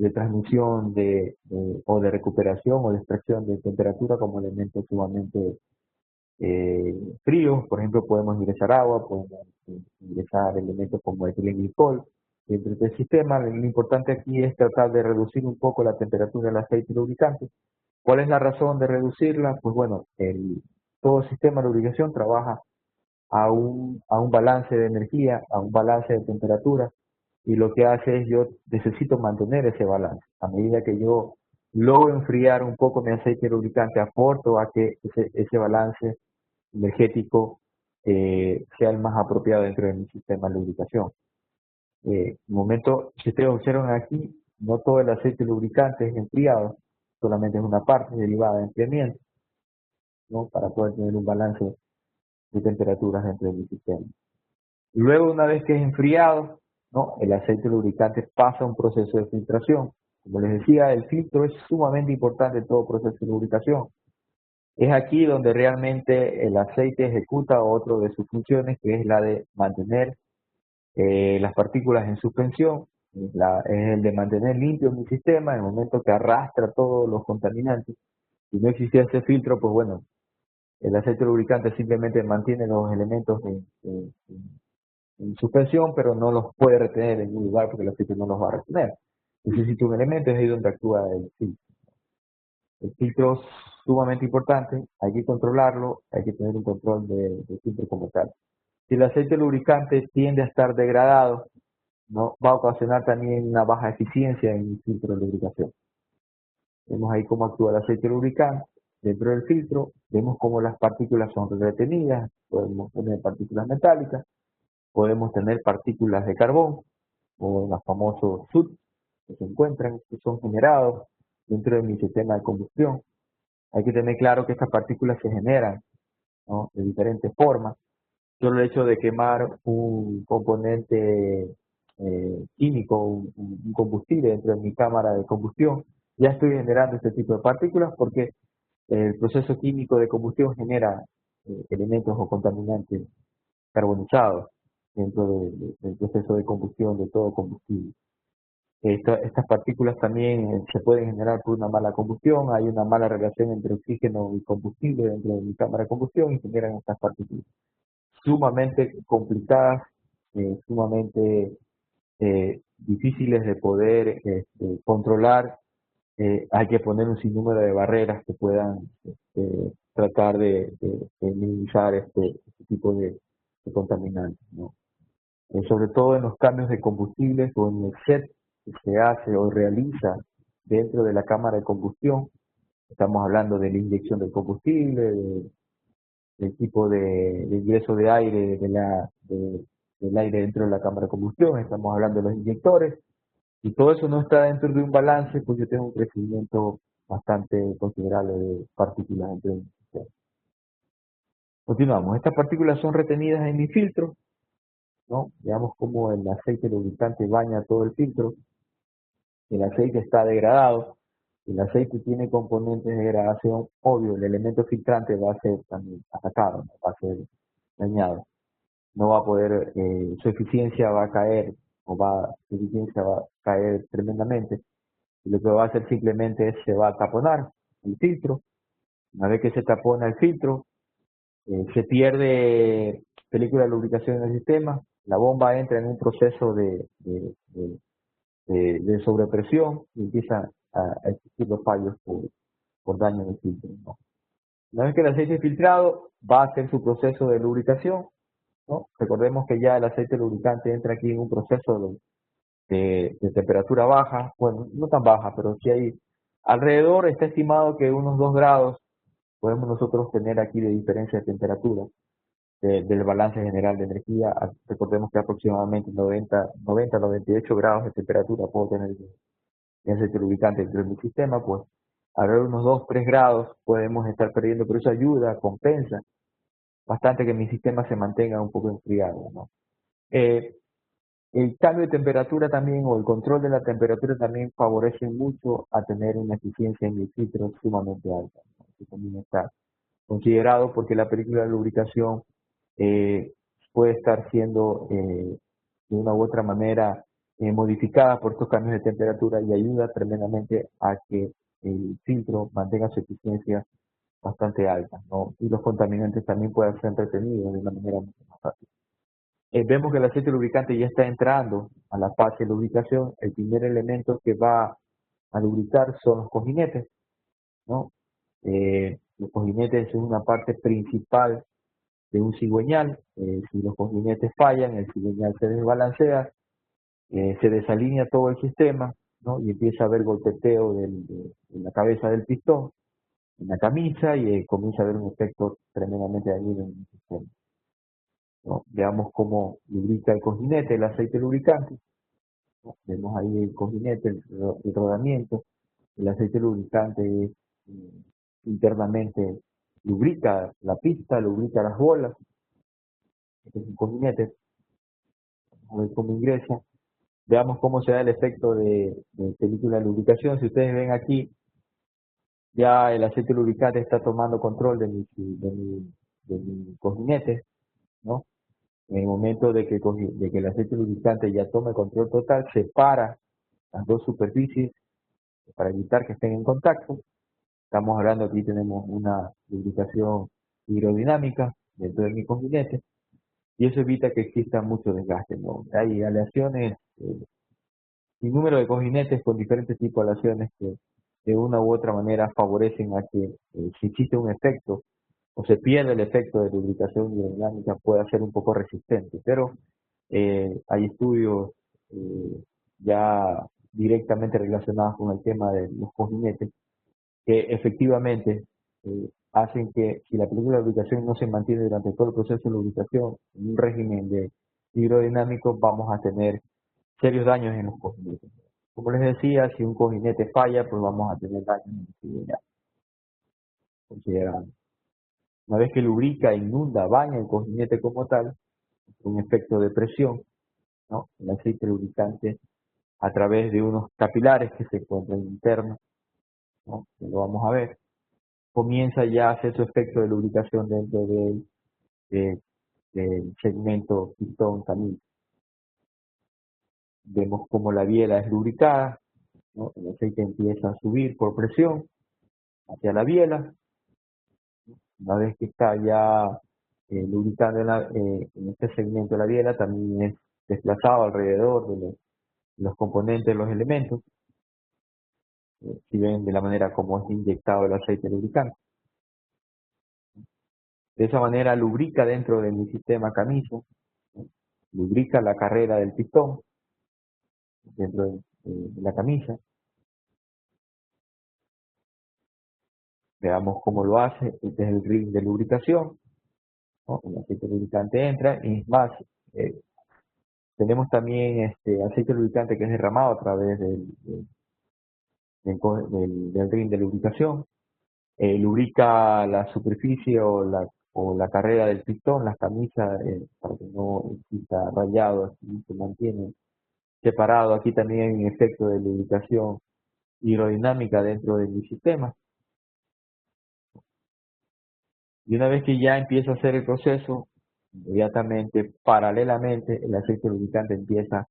transmisión o de recuperación o de extracción de temperatura como elementos sumamente fríos. Por ejemplo, podemos ingresar agua, podemos ingresar elementos como etilenglicol dentro del sistema. Lo importante aquí es tratar de reducir un poco la temperatura del aceite lubricante. ¿Cuál es la razón de reducirla? Pues bueno, todo el sistema de lubricación trabaja a un balance de energía, a un balance de temperatura, y lo que hace es yo necesito mantener ese balance. A medida que yo logro enfriar un poco mi aceite lubricante, aporto a que ese balance energético sea el más apropiado dentro de mi sistema de lubricación. En el momento, si ustedes observan aquí, no todo el aceite lubricante es enfriado, solamente es una parte derivada de enfriamiento, ¿no? Para poder tener un balance de temperaturas dentro de mi sistema. Luego, una vez que es enfriado, ¿no? El aceite lubricante pasa un proceso de filtración. Como les decía, el filtro es sumamente importante en todo proceso de lubricación. Es aquí donde realmente el aceite ejecuta otro de sus funciones, que es la de mantener las partículas en suspensión, es el de mantener limpio mi sistema en el momento que arrastra todos los contaminantes. Si no existía ese filtro, pues bueno, el aceite lubricante simplemente mantiene los elementos en suspensión, pero no los puede retener en un lugar porque el aceite no los va a retener. Necesita un elemento, es ahí donde actúa el filtro. El filtro es sumamente importante, hay que controlarlo, hay que tener un control del filtro como tal. Si el aceite lubricante tiende a estar degradado, ¿no? Va a ocasionar también una baja eficiencia en el filtro de lubricación. Vemos ahí cómo actúa el aceite lubricante dentro del filtro, vemos cómo las partículas son retenidas, podemos tener partículas metálicas, podemos tener partículas de carbón, o los famosos SUT, que se encuentran, que son generados dentro de mi sistema de combustión. Hay que tener claro que estas partículas se generan, ¿no? De diferentes formas. Solo el hecho de quemar un componente químico, un combustible dentro de mi cámara de combustión, ya estoy generando este tipo de partículas porque el proceso químico de combustión genera elementos o contaminantes carbonizados dentro del proceso de combustión de todo combustible. Estas partículas también se pueden generar por una mala combustión, hay una mala relación entre oxígeno y combustible dentro de mi cámara de combustión y generan estas partículas sumamente complicadas, sumamente difíciles de poder controlar. Hay que poner un sinnúmero de barreras que puedan tratar de minimizar este tipo de contaminantes, ¿no? Sobre todo en los cambios de combustibles o en el set que se hace o realiza dentro de la cámara de combustión. Estamos hablando de la inyección del combustible, del tipo de ingreso de aire del aire dentro de la cámara de combustión, estamos hablando de los inyectores, y todo eso no está dentro de un balance, pues yo tengo un crecimiento bastante considerable de partículas dentro del sistema. Continuamos, estas partículas son retenidas en mi filtro, ¿no? Veamos cómo el aceite lubricante baña todo el filtro, el aceite está degradado, el aceite tiene componentes de degradación, obvio, el elemento filtrante va a ser también atacado, ¿no? Va a ser dañado, no va a poder, su eficiencia va a caer, su eficiencia va a caer tremendamente, y lo que va a hacer simplemente es se va a taponar el filtro. Una vez que se tapona el filtro, se pierde película de lubricación en el sistema, la bomba entra en un proceso de sobrepresión y empiezan a existir los fallos por daño del filtro, ¿no? Una vez que el aceite es filtrado, va a hacer su proceso de lubricación, ¿no? Recordemos que ya el aceite lubricante entra aquí en un proceso de temperatura baja, bueno, no tan baja, pero sí hay alrededor, está estimado que unos 2 grados podemos nosotros tener aquí de diferencia de temperatura del balance general de energía. Recordemos que aproximadamente 98 grados de temperatura puedo tener de aceite lubricante dentro de mi sistema, pues alrededor de unos 2-3 grados podemos estar perdiendo, pero eso ayuda, compensa bastante que mi sistema se mantenga un poco enfriado, ¿no? El cambio de temperatura también, o el control de la temperatura también favorece mucho a tener una eficiencia en el filtro sumamente alta, ¿no? Eso también está considerado porque la película de lubricación puede estar siendo de una u otra manera modificada por estos cambios de temperatura y ayuda tremendamente a que el filtro mantenga su eficiencia bastante alta, ¿no? Y los contaminantes también puedan ser entretenidos de una manera mucho más fácil. Vemos que el aceite lubricante ya está entrando a la fase de lubricación. El primer elemento que va a lubricar son los cojinetes, ¿no? Los cojinetes es una parte principal de un cigüeñal. Si los cojinetes fallan, el cigüeñal se desbalancea, se desalinea todo el sistema, ¿no? Y empieza a haber golpeteo de la cabeza del pistón en la camisa y comienza a haber un efecto tremendamente dañino en el sistema, ¿no? Veamos cómo lubrica el cojinete, el aceite lubricante, ¿no? Vemos ahí el cojinete, el rodamiento. El aceite lubricante internamente lubrica la pista, lubrica las bolas. Este es un cojinete. Vamos a ver cómo ingresa. Veamos cómo se da el efecto de película de lubricación. Si ustedes ven aquí, ya el aceite lubricante está tomando control de mi cojinete, ¿no? En el momento de que el aceite lubricante ya tome control total, separa las dos superficies para evitar que estén en contacto. Estamos hablando, aquí tenemos una lubricación hidrodinámica dentro de mi cojinete y eso evita que exista mucho desgaste, ¿no? Hay aleaciones, sin número de cojinetes con diferentes tipos de aleaciones que de una u otra manera favorecen a que si existe un efecto o se pierde el efecto de lubricación hidrodinámica pueda ser un poco resistente, pero hay estudios ya directamente relacionados con el tema de los cojinetes que efectivamente hacen que si la película de lubricación no se mantiene durante todo el proceso de lubricación en un régimen de hidrodinámico, vamos a tener serios daños en los cojinetes. Como les decía, si un cojinete falla, pues vamos a tener daños en el cigüeñal. Considerando. Una vez que lubrica, inunda, baña el cojinete como tal, un efecto de presión, ¿no? El aceite lubricante a través de unos capilares que se encuentran internos, ¿no? Que lo vamos a ver, comienza ya a hacer su efecto de lubricación dentro del segmento pistón camino. Vemos como la biela es lubricada, ¿no? El aceite empieza a subir por presión hacia la biela. Una vez que está ya lubricando en este segmento de la biela, también es desplazado alrededor de los componentes de los elementos. Si ven de la manera como es inyectado el aceite lubricante. De esa manera lubrica dentro de mi sistema camiso, ¿no? Lubrica la carrera del pistón dentro de la camisa. Veamos cómo lo hace. Este es el ring de lubricación, ¿no? El aceite lubricante entra y es más, tenemos también aceite lubricante que es derramado a través del ring de lubricación. Lubrica la superficie o la carrera del pistón, las camisas, para que no exista rayado, así se mantiene separado. Aquí también hay un efecto de lubricación hidrodinámica dentro de mi sistema. Y una vez que ya empieza a hacer el proceso, inmediatamente, paralelamente, el aceite lubricante empieza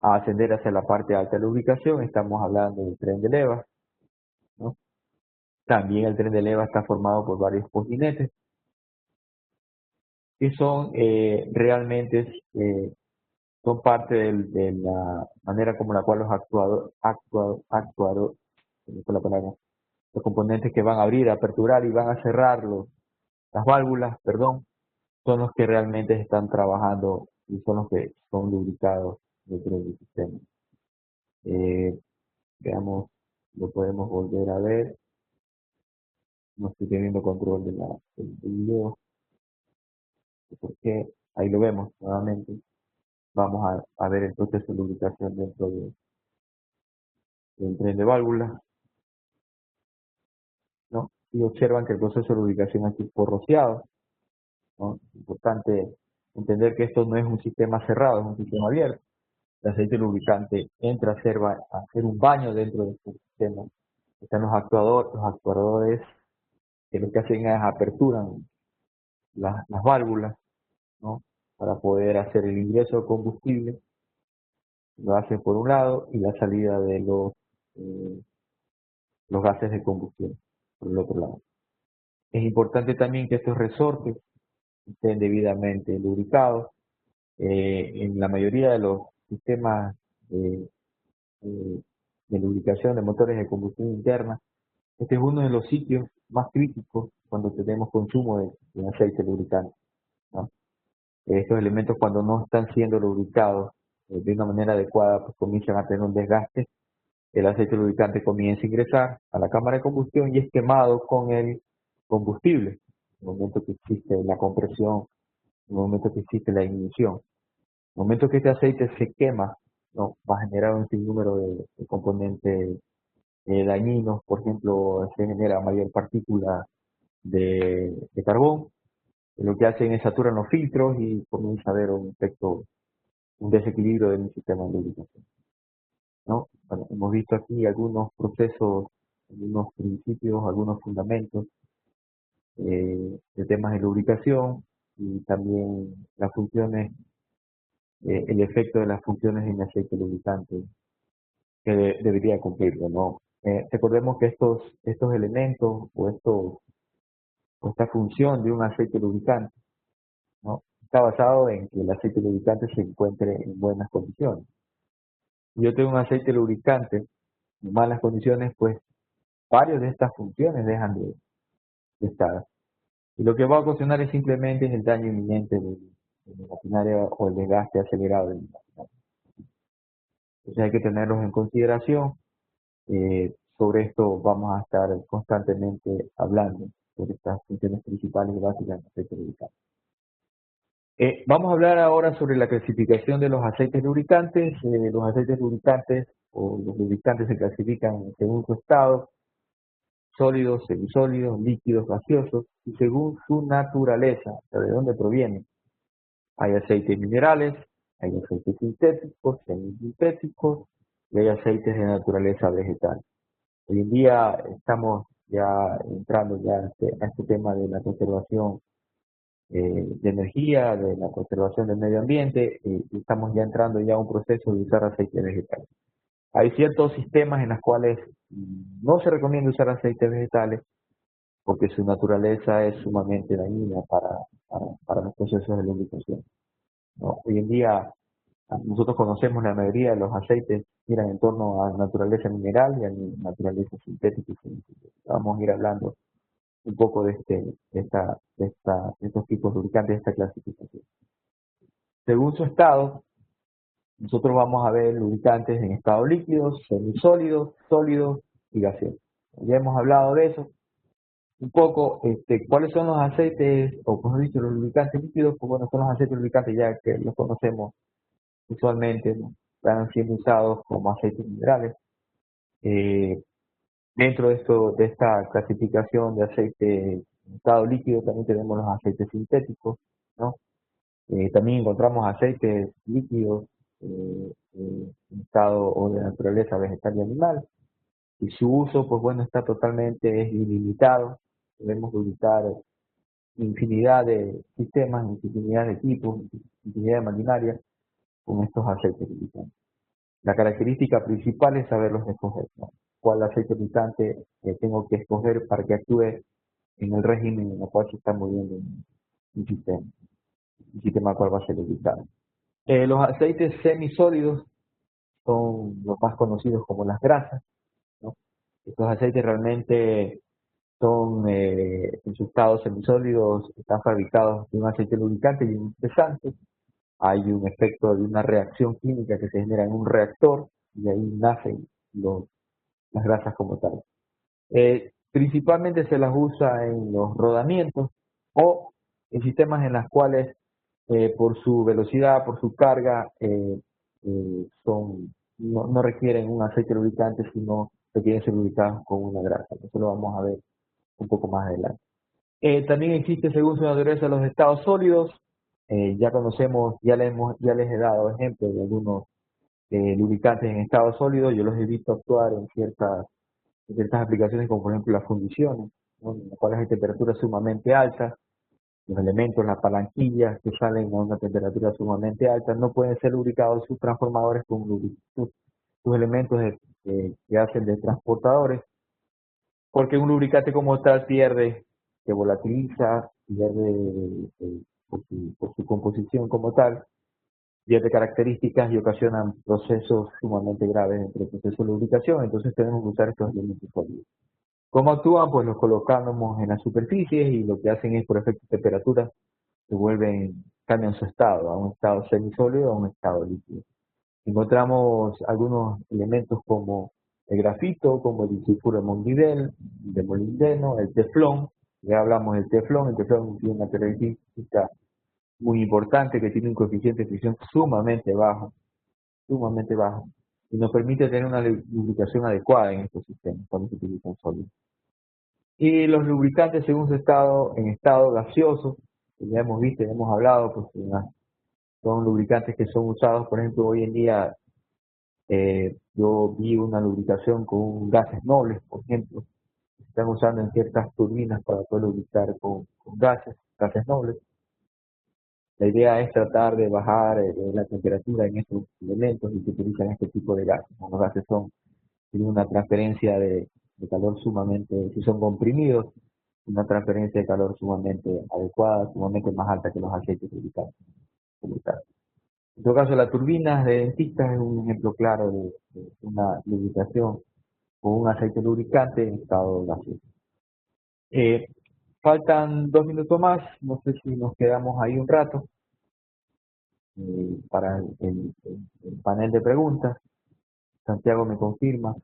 a ascender hacia la parte alta de lubricación. Estamos hablando del tren de leva, ¿no? También el tren de leva está formado por varios cojinetes que son realmente son parte de la manera como la cual los componentes que van a abrir, aperturar y van a cerrar las válvulas, perdón, son los que realmente están trabajando y son los que son lubricados dentro del sistema. Veamos, lo podemos volver a ver. No estoy teniendo control del video, porque ahí lo vemos nuevamente. Vamos a ver el proceso de lubricación dentro del tren de válvulas, ¿no? Y observan que el proceso de lubricación aquí fue rociado, ¿no? Es importante entender que esto no es un sistema cerrado, es un sistema abierto. El aceite lubricante entra a hacer un baño dentro de este sistema. Están los actuadores que lo que hacen es aperturan las válvulas, ¿no? Para poder hacer el ingreso de combustible gases por un lado y la salida de los gases de combustión por el otro lado. Es importante también que estos resortes estén debidamente lubricados. En la mayoría de los sistemas de, de lubricación de motores de combustión interna, este es uno de los sitios más críticos cuando tenemos consumo de aceite lubricante, ¿no? Estos elementos, cuando no están siendo lubricados de una manera adecuada, pues comienzan a tener un desgaste. El aceite lubricante comienza a ingresar a la cámara de combustión y es quemado con el combustible, en el momento que existe la compresión, en el momento que existe la ignición. En el momento que este aceite se quema, ¿no?, va a generar un sinnúmero de componentes dañinos. Por ejemplo, se genera mayor partícula de carbón. Lo que hacen es saturan los filtros y comienza a haber un efecto, un desequilibrio del sistema de lubricación, ¿no? Bueno, hemos visto aquí algunos procesos, algunos principios, algunos fundamentos de temas de lubricación y también las funciones, el efecto de las funciones en aceite lubricante que debería cumplirlo, ¿no? Recordemos que estos elementos o esta función de un aceite lubricante, ¿no?, está basado en que el aceite lubricante se encuentre en buenas condiciones. Si yo tengo un aceite lubricante en malas condiciones, pues varias de estas funciones dejan de estar. Y lo que va a ocasionar es simplemente el daño inminente de la maquinaria o el desgaste acelerado de la maquinaria. Entonces hay que tenerlos en consideración. Sobre esto vamos a estar constantemente hablando, sobre estas funciones principales y básicas del aceite lubricante. Vamos a hablar ahora sobre la clasificación de los aceites lubricantes. Los aceites lubricantes o los lubricantes se clasifican según su estado: sólidos, semisólidos, líquidos, gaseosos, y según su naturaleza, o sea, de dónde provienen. Hay aceites minerales, hay aceites sintéticos, semisintéticos, y hay aceites de naturaleza vegetal. Hoy en día estamos ya entrando ya a este tema de la conservación de energía, de la conservación del medio ambiente, y estamos ya entrando ya a un proceso de usar aceite vegetal. Hay ciertos sistemas en los cuales no se recomienda usar aceites vegetales porque su naturaleza es sumamente dañina para los procesos de lubricación, ¿no? Hoy en día nosotros conocemos la mayoría de los aceites giran en torno a naturaleza mineral y a naturaleza sintética y semisintética. Vamos a ir hablando un poco de estos tipos de lubricantes, de esta clasificación. Según su estado, nosotros vamos a ver lubricantes en estado líquidos, semisólidos, sólidos y gaseosos. Ya hemos hablado de eso un poco. ¿Cuáles son los aceites, o como he dicho, los lubricantes líquidos? Pues bueno, son los aceites lubricantes ya que los conocemos usualmente, ¿no?, están siendo usados como aceites minerales. Dentro de esta clasificación de aceite en estado líquido también tenemos los aceites sintéticos, ¿no? También encontramos aceites líquidos en estado o de naturaleza vegetal y animal, y su uso, pues bueno, está totalmente ilimitado. Podemos lubricar infinidad de sistemas, infinidad de equipos, infinidad de maquinaria con estos aceites lubricantes. La característica principal es saberlos escoger, ¿no? ¿Cuál aceite lubricante tengo que escoger para que actúe en el régimen en el cual se está moviendo un sistema al cual va a ser lubricado? Los aceites semisólidos son los más conocidos como las grasas, ¿no? Estos aceites realmente son, en su estado semisólidos, están fabricados de un aceite lubricante y un espesante. Hay un efecto de una reacción química que se genera en un reactor y ahí nacen las grasas como tal. Principalmente se las usa en los rodamientos o en sistemas en los cuales por su velocidad, por su carga, no requieren un aceite lubricante, sino requieren ser lubricados con una grasa. Eso lo vamos a ver un poco más adelante. También existe, según su naturaleza, los estados sólidos. Ya conocemos, ya les he dado ejemplos de algunos lubricantes en estado sólido. Yo los he visto actuar en ciertas aplicaciones, como por ejemplo las fundiciones, ¿no?, en las cuales hay temperaturas sumamente altas, Los elementos, las palanquillas que salen a una temperatura sumamente alta no pueden ser lubricados sus transformadores con sus elementos que hacen de transportadores, porque un lubricante como tal pierde, se volatiliza, pierde por su composición como tal, pierde características y ocasionan procesos sumamente graves dentro del proceso de lubricación. Entonces tenemos que usar estos elementos sólidos. ¿Cómo actúan? Pues los colocamos en las superficies y lo que hacen es, por efecto de temperatura, cambian su estado, a un estado semisólido a un estado líquido. Encontramos algunos elementos como el grafito, como el disulfuro de molibdeno, el teflón. Ya hablamos del teflón. El teflón tiene una característica muy importante que tiene un coeficiente de fricción sumamente bajo, y nos permite tener una lubricación adecuada en estos sistemas cuando se utilizan sólidos. Y los lubricantes según su estado, en estado gaseoso, que ya hemos visto, ya hemos hablado, pues son lubricantes que son usados, por ejemplo, hoy en día yo vi una lubricación con gases nobles, por ejemplo, que se están usando en ciertas turbinas para poder lubricar con gases nobles. La idea es tratar de bajar la temperatura en estos elementos y se utilizan este tipo de gases. Los gases tienen una transferencia de calor sumamente, si son comprimidos, una transferencia de calor sumamente adecuada, sumamente más alta que los aceites lubricantes. En todo caso, las turbinas de dentistas es un ejemplo claro de una lubricación con un aceite lubricante en estado gaseoso. Faltan 2 minutos más, no sé si nos quedamos ahí un rato para el panel de preguntas. Santiago me confirma.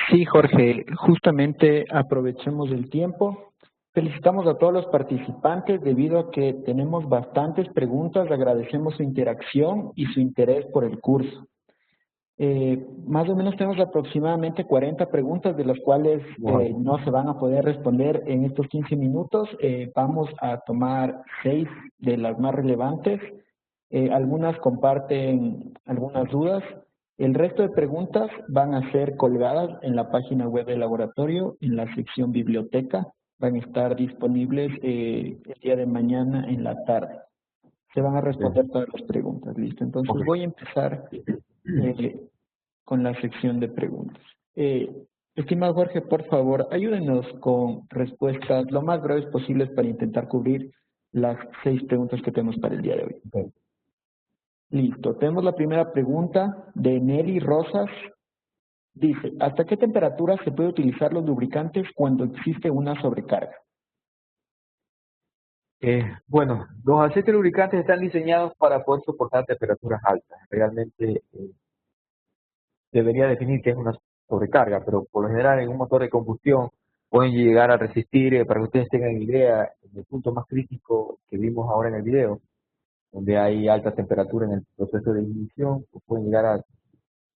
Sí, Jorge, justamente aprovechemos el tiempo. Felicitamos a todos los participantes debido a que tenemos bastantes preguntas. Agradecemos su interacción y su interés por el curso. Más o menos tenemos aproximadamente 40 preguntas, de las cuales no se van a poder responder en estos 15 minutos. Vamos a tomar 6 de las más relevantes. Algunas comparten algunas dudas. El resto de preguntas van a ser colgadas en la página web del laboratorio, en la sección biblioteca. Van a estar disponibles el día de mañana en la tarde. Se van a responder todas las preguntas, ¿listo? Entonces voy a empezar con la sección de preguntas. Estimado Jorge, por favor, ayúdenos con respuestas lo más breves posibles para intentar cubrir las 6 preguntas que tenemos para el día de hoy. Okay. Listo. Tenemos la primera pregunta de Nelly Rosas. Dice, ¿hasta qué temperatura se puede utilizar los lubricantes cuando existe una sobrecarga? Bueno, los aceites lubricantes están diseñados para poder soportar temperaturas altas. Realmente debería definir qué es una sobrecarga, pero por lo general en un motor de combustión pueden llegar a resistir, para que ustedes tengan idea, en el punto más crítico que vimos ahora en el video, donde hay alta temperatura en el proceso de ignición, pues pueden llegar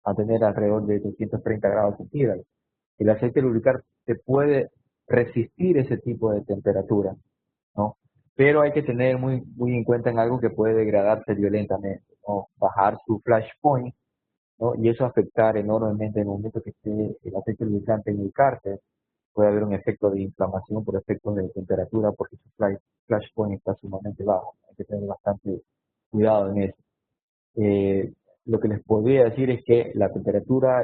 a tener alrededor de 230 grados centígrados. El aceite lubricante puede resistir ese tipo de temperatura, ¿no? Pero hay que tener muy en cuenta en algo que puede degradarse violentamente, ¿no? Bajar su flash point, ¿no? Y eso afectar enormemente en el momento que esté el aceite lubricante en el cárter. Puede haber un efecto de inflamación por efectos de temperatura porque su flash point está sumamente bajo. Hay que tener bastante cuidado en eso. Lo que les podría decir es que la temperatura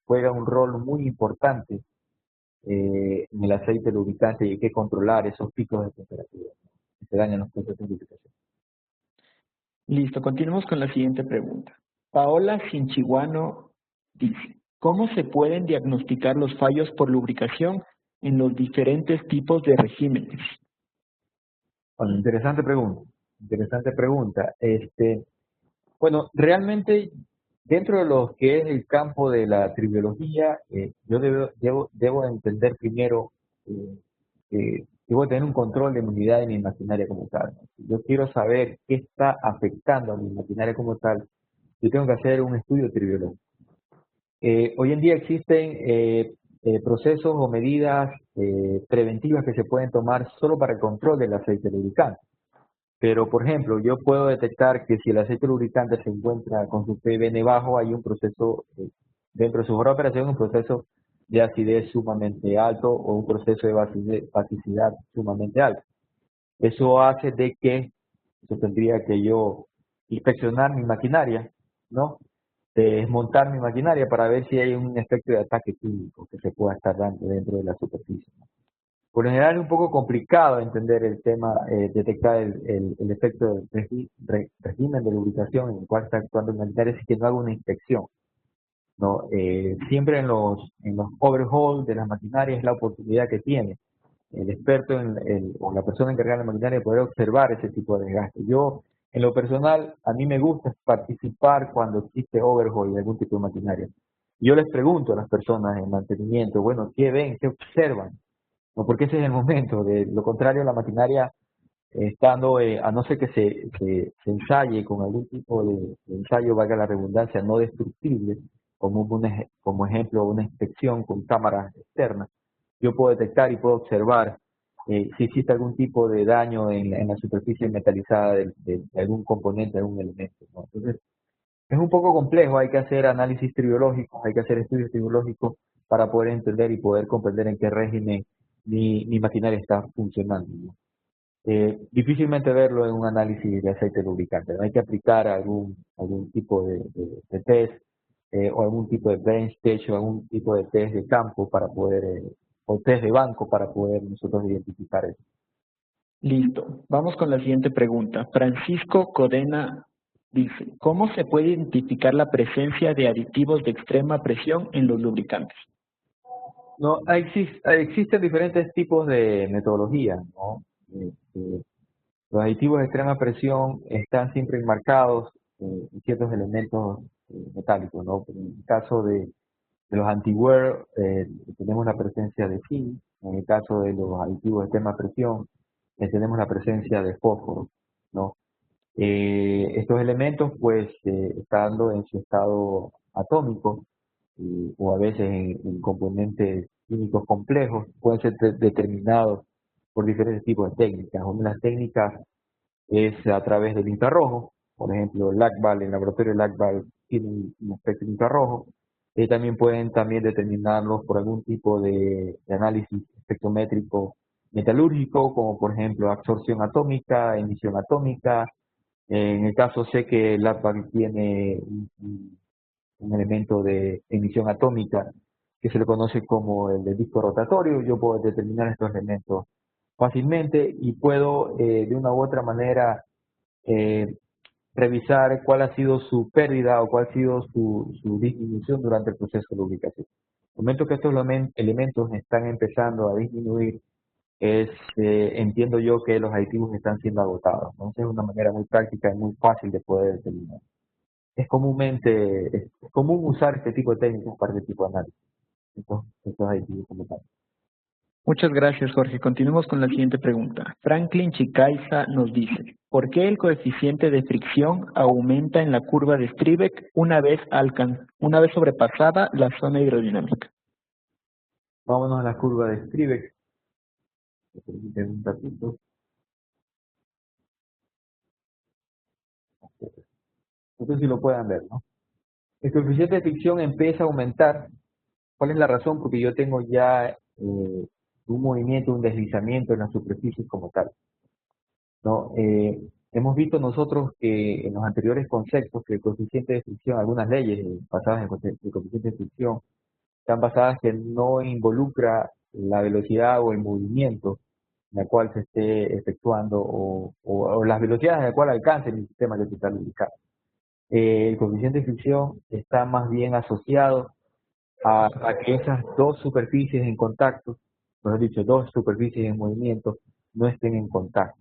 juega un rol muy importante en el aceite lubricante y hay que controlar esos picos de temperatura que se dañan los procesos de lubricación. Listo, continuemos con la siguiente pregunta. Paola Sinchiguano dice, ¿cómo se pueden diagnosticar los fallos por lubricación en los diferentes tipos de regímenes? Bueno, interesante pregunta. Bueno, realmente dentro de lo que es el campo de la tribiología, yo debo entender primero que voy a tener un control de mi unidad y mi maquinaria como tal, ¿no? Si yo quiero saber qué está afectando a mi maquinaria como tal, yo tengo que hacer un estudio tribiológico. Hoy en día existen procesos o medidas preventivas que se pueden tomar solo para el control del aceite lubricante. Pero, por ejemplo, yo puedo detectar que si el aceite lubricante se encuentra con su PBN bajo, hay un proceso, dentro de su hora de operación, un proceso de acidez sumamente alto o un proceso de basicidad sumamente alto. Eso hace de que yo tendría que yo inspeccionar mi maquinaria, ¿no? Desmontar mi maquinaria para ver si hay un efecto de ataque químico que se pueda estar dando dentro de la superficie. Por lo general es un poco complicado entender el tema, detectar el efecto del régimen de lubricación en el cual está actuando el maquinaria si que no hago una inspección, ¿no? Siempre en los overhaul de las maquinarias es la oportunidad que tiene el experto o la persona encargada de la maquinaria de poder observar ese tipo de desgaste. Yo, en lo personal, a mí me gusta participar cuando existe overhaul de algún tipo de maquinaria. Yo les pregunto a las personas en mantenimiento, bueno, ¿qué ven? ¿Qué observan? No, porque ese es el momento. De lo contrario, la maquinaria, estando, a no ser que se ensaye con algún tipo de ensayo, valga la redundancia, no destructible, como ejemplo una inspección con cámaras externas, yo puedo detectar y puedo observar si existe algún tipo de daño en la superficie metalizada de algún componente, de algún elemento, ¿no? Entonces, es un poco complejo, hay que hacer análisis tribológicos, hay que hacer estudios tribológicos para poder entender y poder comprender en qué régimen mi maquinaria está funcionando, ¿no? Difícilmente verlo en un análisis de aceite lubricante, ¿no? Hay que aplicar algún tipo de test o algún tipo de bench test o algún tipo de test de campo para poder, o test de banco para poder nosotros identificar eso. Listo. Vamos con la siguiente pregunta. Francisco Codena dice, ¿cómo se puede identificar la presencia de aditivos de extrema presión en los lubricantes? No, existen diferentes tipos de metodologías, ¿no? Los aditivos de extrema presión están siempre enmarcados en ciertos elementos metálicos, ¿no? En el caso de los anti-wear tenemos la presencia de zinc, en el caso de los aditivos de extrema presión tenemos la presencia de fósforo, ¿no? Estos elementos, pues, estando en su estado atómico o a veces en componentes químicos complejos, pueden ser determinados por diferentes tipos de técnicas. Una de las técnicas es a través del infrarrojo, por ejemplo, el LACBAL, el laboratorio LACBAL tiene un espectro infrarrojo. También pueden determinarlos por algún tipo de análisis espectrométrico metalúrgico, como por ejemplo absorción atómica, emisión atómica. En el caso sé que el LACBAL tiene un elemento de emisión atómica que se le conoce como el de disco rotatorio. Yo puedo determinar estos elementos fácilmente y puedo de una u otra manera eh, revisar cuál ha sido su pérdida o cuál ha sido su disminución durante el proceso de lubricación. En el momento que estos elementos están empezando a disminuir, entiendo yo que los aditivos están siendo agotados. Entonces es una manera muy práctica y muy fácil de poder determinar. Es común usar este tipo de técnicas para este tipo de análisis, estos aditivos como tal. Muchas gracias, Jorge. Continuemos con la siguiente pregunta. Franklin Chicaiza nos dice, ¿por qué el coeficiente de fricción aumenta en la curva de Strebeck una vez sobrepasada la zona hidrodinámica? Vámonos a la curva de Strebeck. Me permiten un ratito. No sé si lo puedan ver, ¿no? El coeficiente de fricción empieza a aumentar. ¿Cuál es la razón? Porque yo tengo ya un movimiento, un deslizamiento en la superficie como tal, ¿no? Hemos visto nosotros que en los anteriores conceptos que el coeficiente de fricción, algunas leyes basadas en el coeficiente de fricción, están basadas que no involucra la velocidad o el movimiento en la cual se esté efectuando o las velocidades en la cual alcance el sistema que se está lubricando. El coeficiente de fricción está más bien asociado a que esas dos superficies en contacto, mejor dicho, dos superficies en movimiento, no estén en contacto.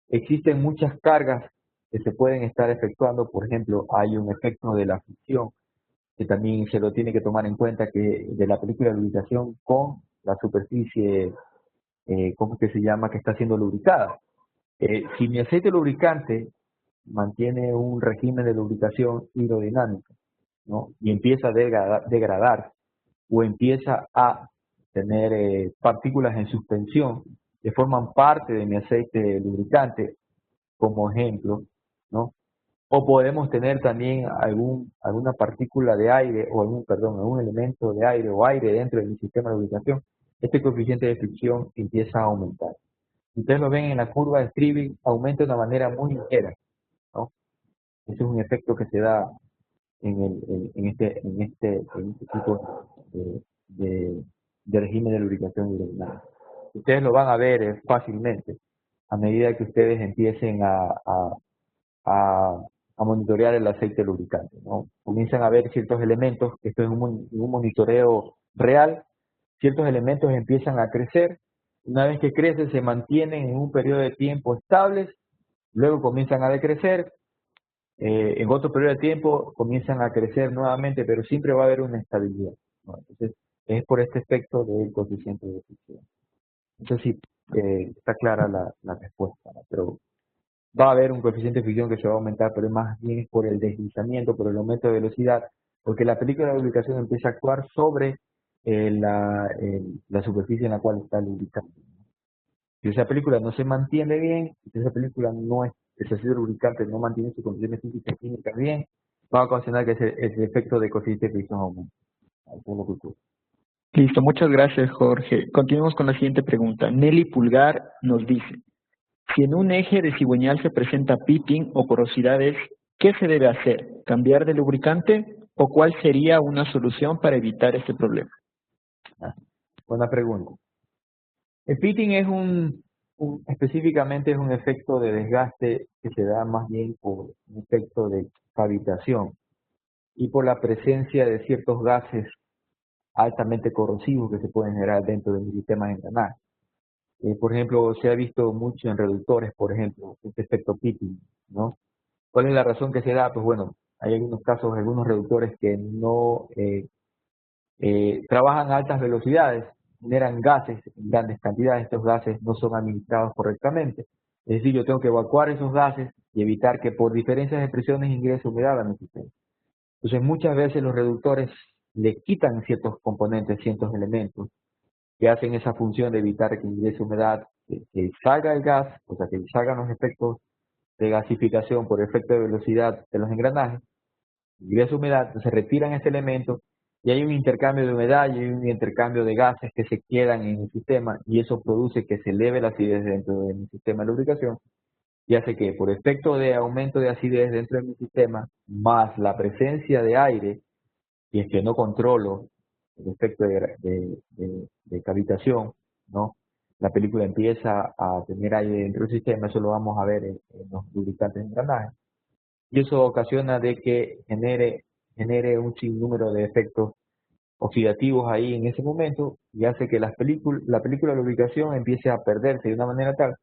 Existen muchas cargas que se pueden estar efectuando, por ejemplo, hay un efecto de la fricción que también se lo tiene que tomar en cuenta, que de la película de lubricación con la superficie, ¿cómo es que se llama?, que está siendo lubricada. Si mi aceite lubricante mantiene un régimen de lubricación hidrodinámica, ¿no?, y empieza a degradar o empieza a tener partículas en suspensión que forman parte de mi aceite lubricante, como ejemplo, ¿no? O podemos tener también alguna partícula de aire o algún elemento de aire o aire dentro de mi sistema de lubricación. Este coeficiente de fricción empieza a aumentar. Ustedes lo ven en la curva de Stribing, aumenta de una manera muy ligera, ¿no? Ese es un efecto que se da en este tipo de, de régimen de lubricación hidrodinâmica. Ustedes lo van a ver fácilmente a medida que ustedes empiecen a, a monitorear el aceite lubricante, ¿no? Comienzan a ver ciertos elementos, esto es un monitoreo real, ciertos elementos empiezan a crecer, una vez que crecen se mantienen en un periodo de tiempo estables, luego comienzan a decrecer, en otro periodo de tiempo comienzan a crecer nuevamente, pero siempre va a haber una estabilidad, ¿no? Entonces, es por este efecto del coeficiente de fricción. No sé si está clara la respuesta, ¿no? Pero va a haber un coeficiente de fricción que se va a aumentar, pero más bien por el deslizamiento, por el aumento de velocidad, porque la película de lubricación empieza a actuar sobre la superficie en la cual está el lubricante. Si esa película no se mantiene bien, si esa película no es, ese ácido lubricante no mantiene sus condiciones físicas y químicas bien, va a ocasionar que ese efecto de coeficiente de fricción aumente. Eso es lo que ocurre. Listo, muchas gracias, Jorge. Continuemos con la siguiente pregunta. Nelly Pulgar nos dice, si en un eje de cigüeñal se presenta pitting o porosidades, ¿qué se debe hacer? ¿Cambiar de lubricante o cuál sería una solución para evitar este problema? Buena pregunta. El pitting es específicamente es un efecto de desgaste que se da más bien por un efecto de cavitación y por la presencia de ciertos gases altamente corrosivos que se pueden generar dentro de mi sistema de engranaje. Por ejemplo, se ha visto mucho en reductores, por ejemplo, este efecto pitting, ¿no? ¿Cuál es la razón que se da? Pues bueno, hay algunos casos, algunos reductores que no trabajan a altas velocidades, generan gases en grandes cantidades, estos gases no son administrados correctamente. Es decir, yo tengo que evacuar esos gases y evitar que por diferencias de presiones ingrese humedad a mi sistema. Entonces, muchas veces los reductores le quitan ciertos componentes, ciertos elementos que hacen esa función de evitar que ingrese humedad, que salga el gas, o sea, que salgan los efectos de gasificación por efecto de velocidad de los engranajes, ingresa humedad, se retiran este elemento y hay un intercambio de humedad y hay un intercambio de gases que se quedan en el sistema y eso produce que se eleve la acidez dentro de mi sistema de lubricación y hace que por efecto de aumento de acidez dentro de mi sistema, más la presencia de aire, y es que no controlo el efecto de cavitación, ¿no? La película empieza a tener aire dentro del sistema, eso lo vamos a ver en los lubricantes de engranaje, y eso ocasiona de que genere un sinnúmero de efectos oxidativos ahí en ese momento y hace que la película de lubricación empiece a perderse de una manera tal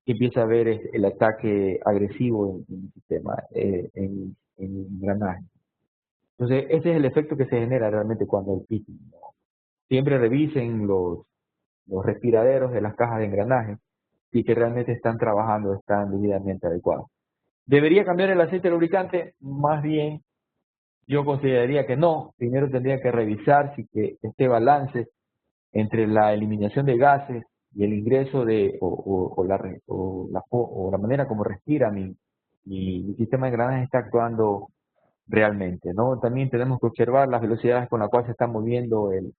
que empieza a ver el ataque agresivo en el sistema, en el engranaje. Entonces, ese es el efecto que se genera realmente cuando el pitting, ¿no? Siempre revisen los respiraderos de las cajas de engranaje y que realmente están trabajando, están debidamente adecuados. ¿Debería cambiar el aceite lubricante? Más bien, yo consideraría que no. Primero tendría que revisar si que este balance entre la eliminación de gases y el ingreso de o la manera como respira mi sistema de engranaje está actuando realmente, ¿no? También tenemos que observar las velocidades con las cuales se está moviendo el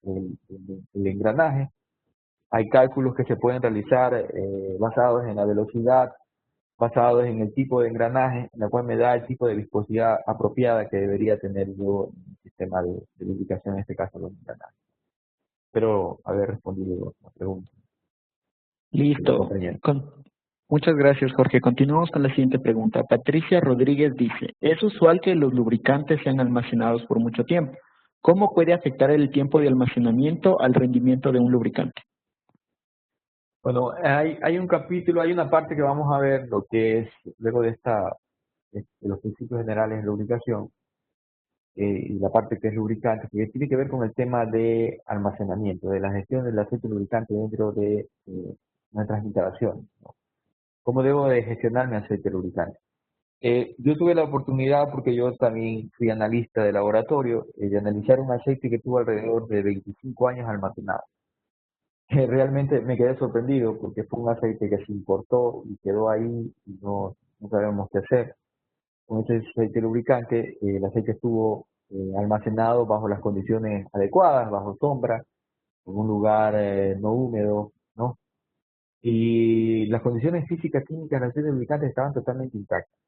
engranaje. Hay cálculos que se pueden realizar basados en la velocidad, basados en el tipo de engranaje, la cual me da el tipo de viscosidad apropiada que debería tener yo en el sistema de lubricación, en este caso los engranajes. Espero haber respondido la pregunta. Listo. Muchas gracias, Jorge. Continuamos con la siguiente pregunta. Patricia Rodríguez dice, es usual que los lubricantes sean almacenados por mucho tiempo. ¿Cómo puede afectar el tiempo de almacenamiento al rendimiento de un lubricante? Bueno, hay un capítulo, hay una parte que vamos a ver lo que es, luego de los principios generales de lubricación, y la parte que es lubricante, que tiene que ver con el tema de almacenamiento, de la gestión del aceite lubricante dentro de nuestras instalaciones, ¿no? ¿Cómo debo de gestionar mi aceite lubricante? Yo tuve la oportunidad, porque yo también fui analista de laboratorio, de analizar un aceite que tuvo alrededor de 25 años almacenado. Realmente me quedé sorprendido porque fue un aceite que se importó y quedó ahí y no sabemos qué hacer. Con ese aceite lubricante, el aceite estuvo almacenado bajo las condiciones adecuadas, bajo sombra, en un lugar no húmedo, ¿no? y las condiciones físicas químicas del aceite lubricante estaban totalmente intactas.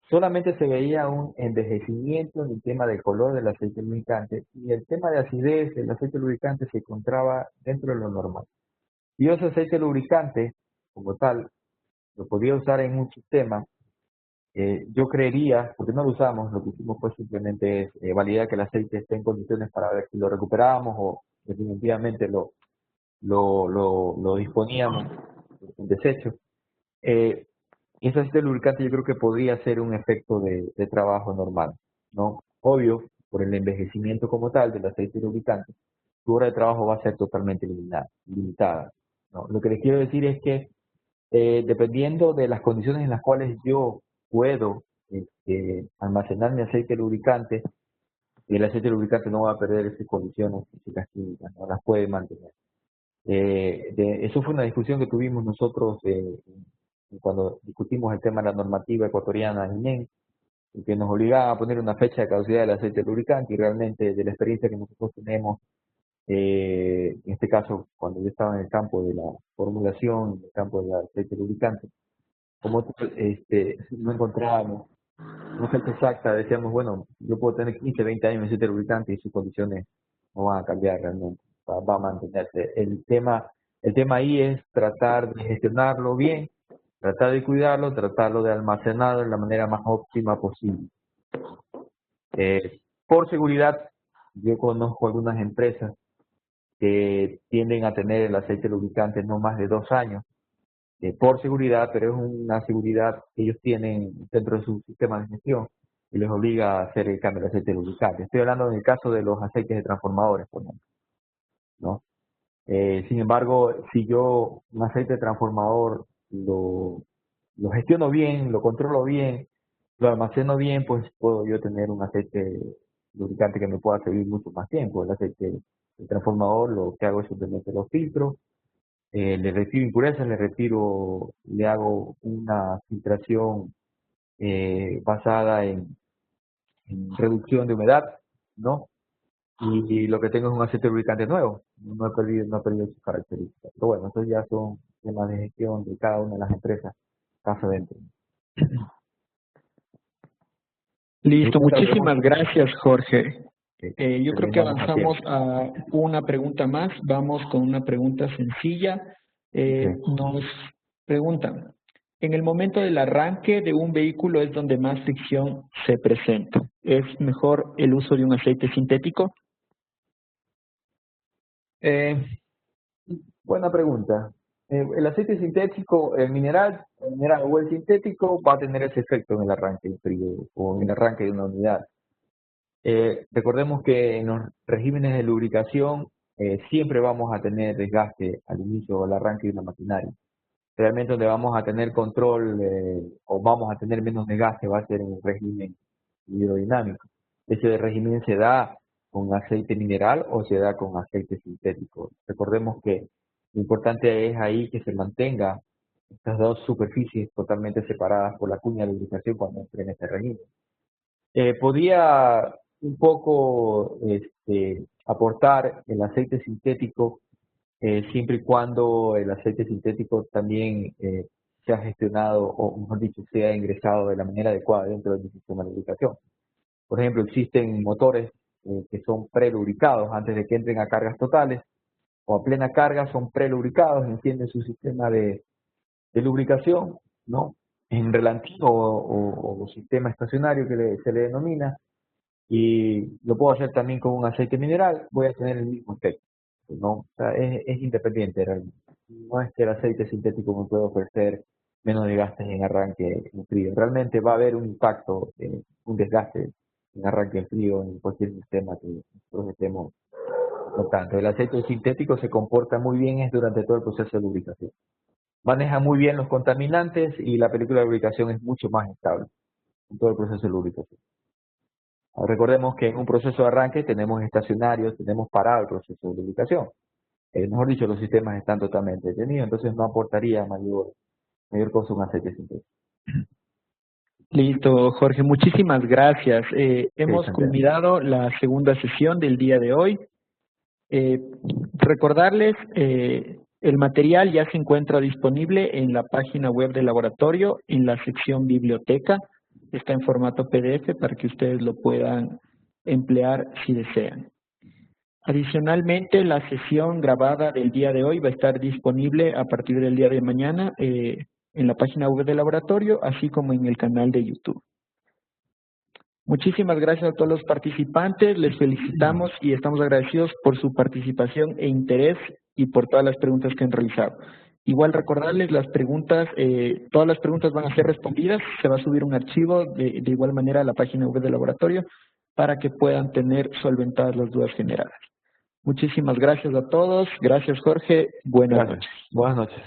Solamente se veía un envejecimiento en el tema del color del aceite lubricante y el tema de acidez del aceite lubricante se encontraba dentro de lo normal. Y ese aceite lubricante, como tal, lo podía usar en un sistema. Yo creería, porque no lo usamos, lo que hicimos fue simplemente validar que el aceite esté en condiciones para ver si lo recuperábamos o definitivamente lo disponíamos en desecho. Ese aceite lubricante yo creo que podría ser un efecto de trabajo normal, ¿no? Obvio, por el envejecimiento como tal del aceite lubricante, su hora de trabajo va a ser totalmente limitada, ¿no? Lo que les quiero decir es que dependiendo de las condiciones en las cuales yo puedo almacenar mi aceite lubricante, y el aceite lubricante no va a perder esas condiciones físicas químicas, no las puede mantener. Eso fue una discusión que tuvimos nosotros cuando discutimos el tema de la normativa ecuatoriana en INEM, que nos obligaba a poner una fecha de caducidad del aceite lubricante y realmente de la experiencia que nosotros tenemos, en este caso cuando yo estaba en el campo de la formulación, en el campo del aceite lubricante, como no encontrábamos una fecha exacta, decíamos, bueno, yo puedo tener 15, 20 años en aceite lubricante y sus condiciones no van a cambiar realmente, va a mantenerse. El tema ahí es tratar de gestionarlo bien, tratar de cuidarlo, tratarlo de almacenarlo de la manera más óptima posible. Por seguridad, yo conozco algunas empresas que tienden a tener el aceite lubricante no más de 2 años, por seguridad, pero es una seguridad que ellos tienen dentro de su sistema de gestión y les obliga a hacer el cambio de aceite lubricante. Estoy hablando en el caso de los aceites de transformadores, por ejemplo, ¿no? Sin embargo, si yo un aceite de transformador lo gestiono bien, lo controlo bien, lo almaceno bien, pues puedo yo tener un aceite lubricante que me pueda servir mucho más tiempo. El aceite de transformador lo que hago es simplemente lo filtro, le retiro impurezas, le hago una filtración basada en reducción de humedad, ¿no? Y lo que tengo es un aceite lubricante nuevo, no he perdido sus características. Pero bueno, estos ya son temas de gestión de cada una de las empresas, caso dentro. Listo, muchísimas gracias, Jorge. Yo creo que Terminamos a avanzamos tiempo. a una pregunta más. Vamos con una pregunta sencilla. Nos preguntan, en el momento del arranque de un vehículo es donde más fricción se presenta. ¿Es mejor el uso de un aceite sintético? Buena pregunta. El aceite sintético, el mineral o el sintético va a tener ese efecto en el arranque en frío o en el arranque de una unidad. Recordemos que en los regímenes de lubricación siempre vamos a tener desgaste al inicio o al arranque de una maquinaria. Realmente donde vamos a tener control o vamos a tener menos desgaste va a ser en el régimen hidrodinámico. Ese régimen se da con aceite mineral o se da con aceite sintético. Recordemos que lo importante es ahí que se mantenga estas dos superficies totalmente separadas por la cuña de lubricación cuando entre en este régimen. Podría un poco aportar el aceite sintético siempre y cuando el aceite sintético también sea gestionado o, mejor dicho, sea ingresado de la manera adecuada dentro del sistema de lubricación. Por ejemplo, existen motores que son prelubricados antes de que entren a cargas totales o a plena carga son prelubricados, encienden su sistema de lubricación, ¿no? En relativo o sistema estacionario que se le denomina, y lo puedo hacer también con un aceite mineral, voy a tener el mismo efecto, ¿no? O sea, es independiente realmente. No es que el aceite sintético me pueda ofrecer menos desgastes en arranque en frío. Realmente va a haber un impacto, un desgaste en arranque en frío en cualquier sistema que nosotros estemos tratando. El aceite sintético se comporta muy bien es durante todo el proceso de lubricación. Maneja muy bien los contaminantes y la película de lubricación es mucho más estable en todo el proceso de lubricación. Recordemos que en un proceso de arranque tenemos estacionarios, tenemos parado el proceso de lubricación. Mejor dicho, los sistemas están totalmente detenidos, entonces no aportaría mayor cosa un aceite sintético. Listo, Jorge, muchísimas gracias. Hemos Santiago. culminado la segunda sesión del día de hoy. Recordarles El material ya se encuentra disponible en la página web del laboratorio, en la sección biblioteca. Está en formato PDF para que ustedes lo puedan emplear si desean. Adicionalmente, la sesión grabada del día de hoy va a estar disponible a partir del día de mañana en la página web del laboratorio, así como en el canal de YouTube. Muchísimas gracias a todos los participantes, les felicitamos y estamos agradecidos por su participación e interés y por todas las preguntas que han realizado. Igual recordarles las preguntas, todas las preguntas van a ser respondidas, se va a subir un archivo de igual manera a la página web del laboratorio para que puedan tener solventadas las dudas generadas. Muchísimas gracias a todos, gracias Jorge, buenas noches. Buenas noches.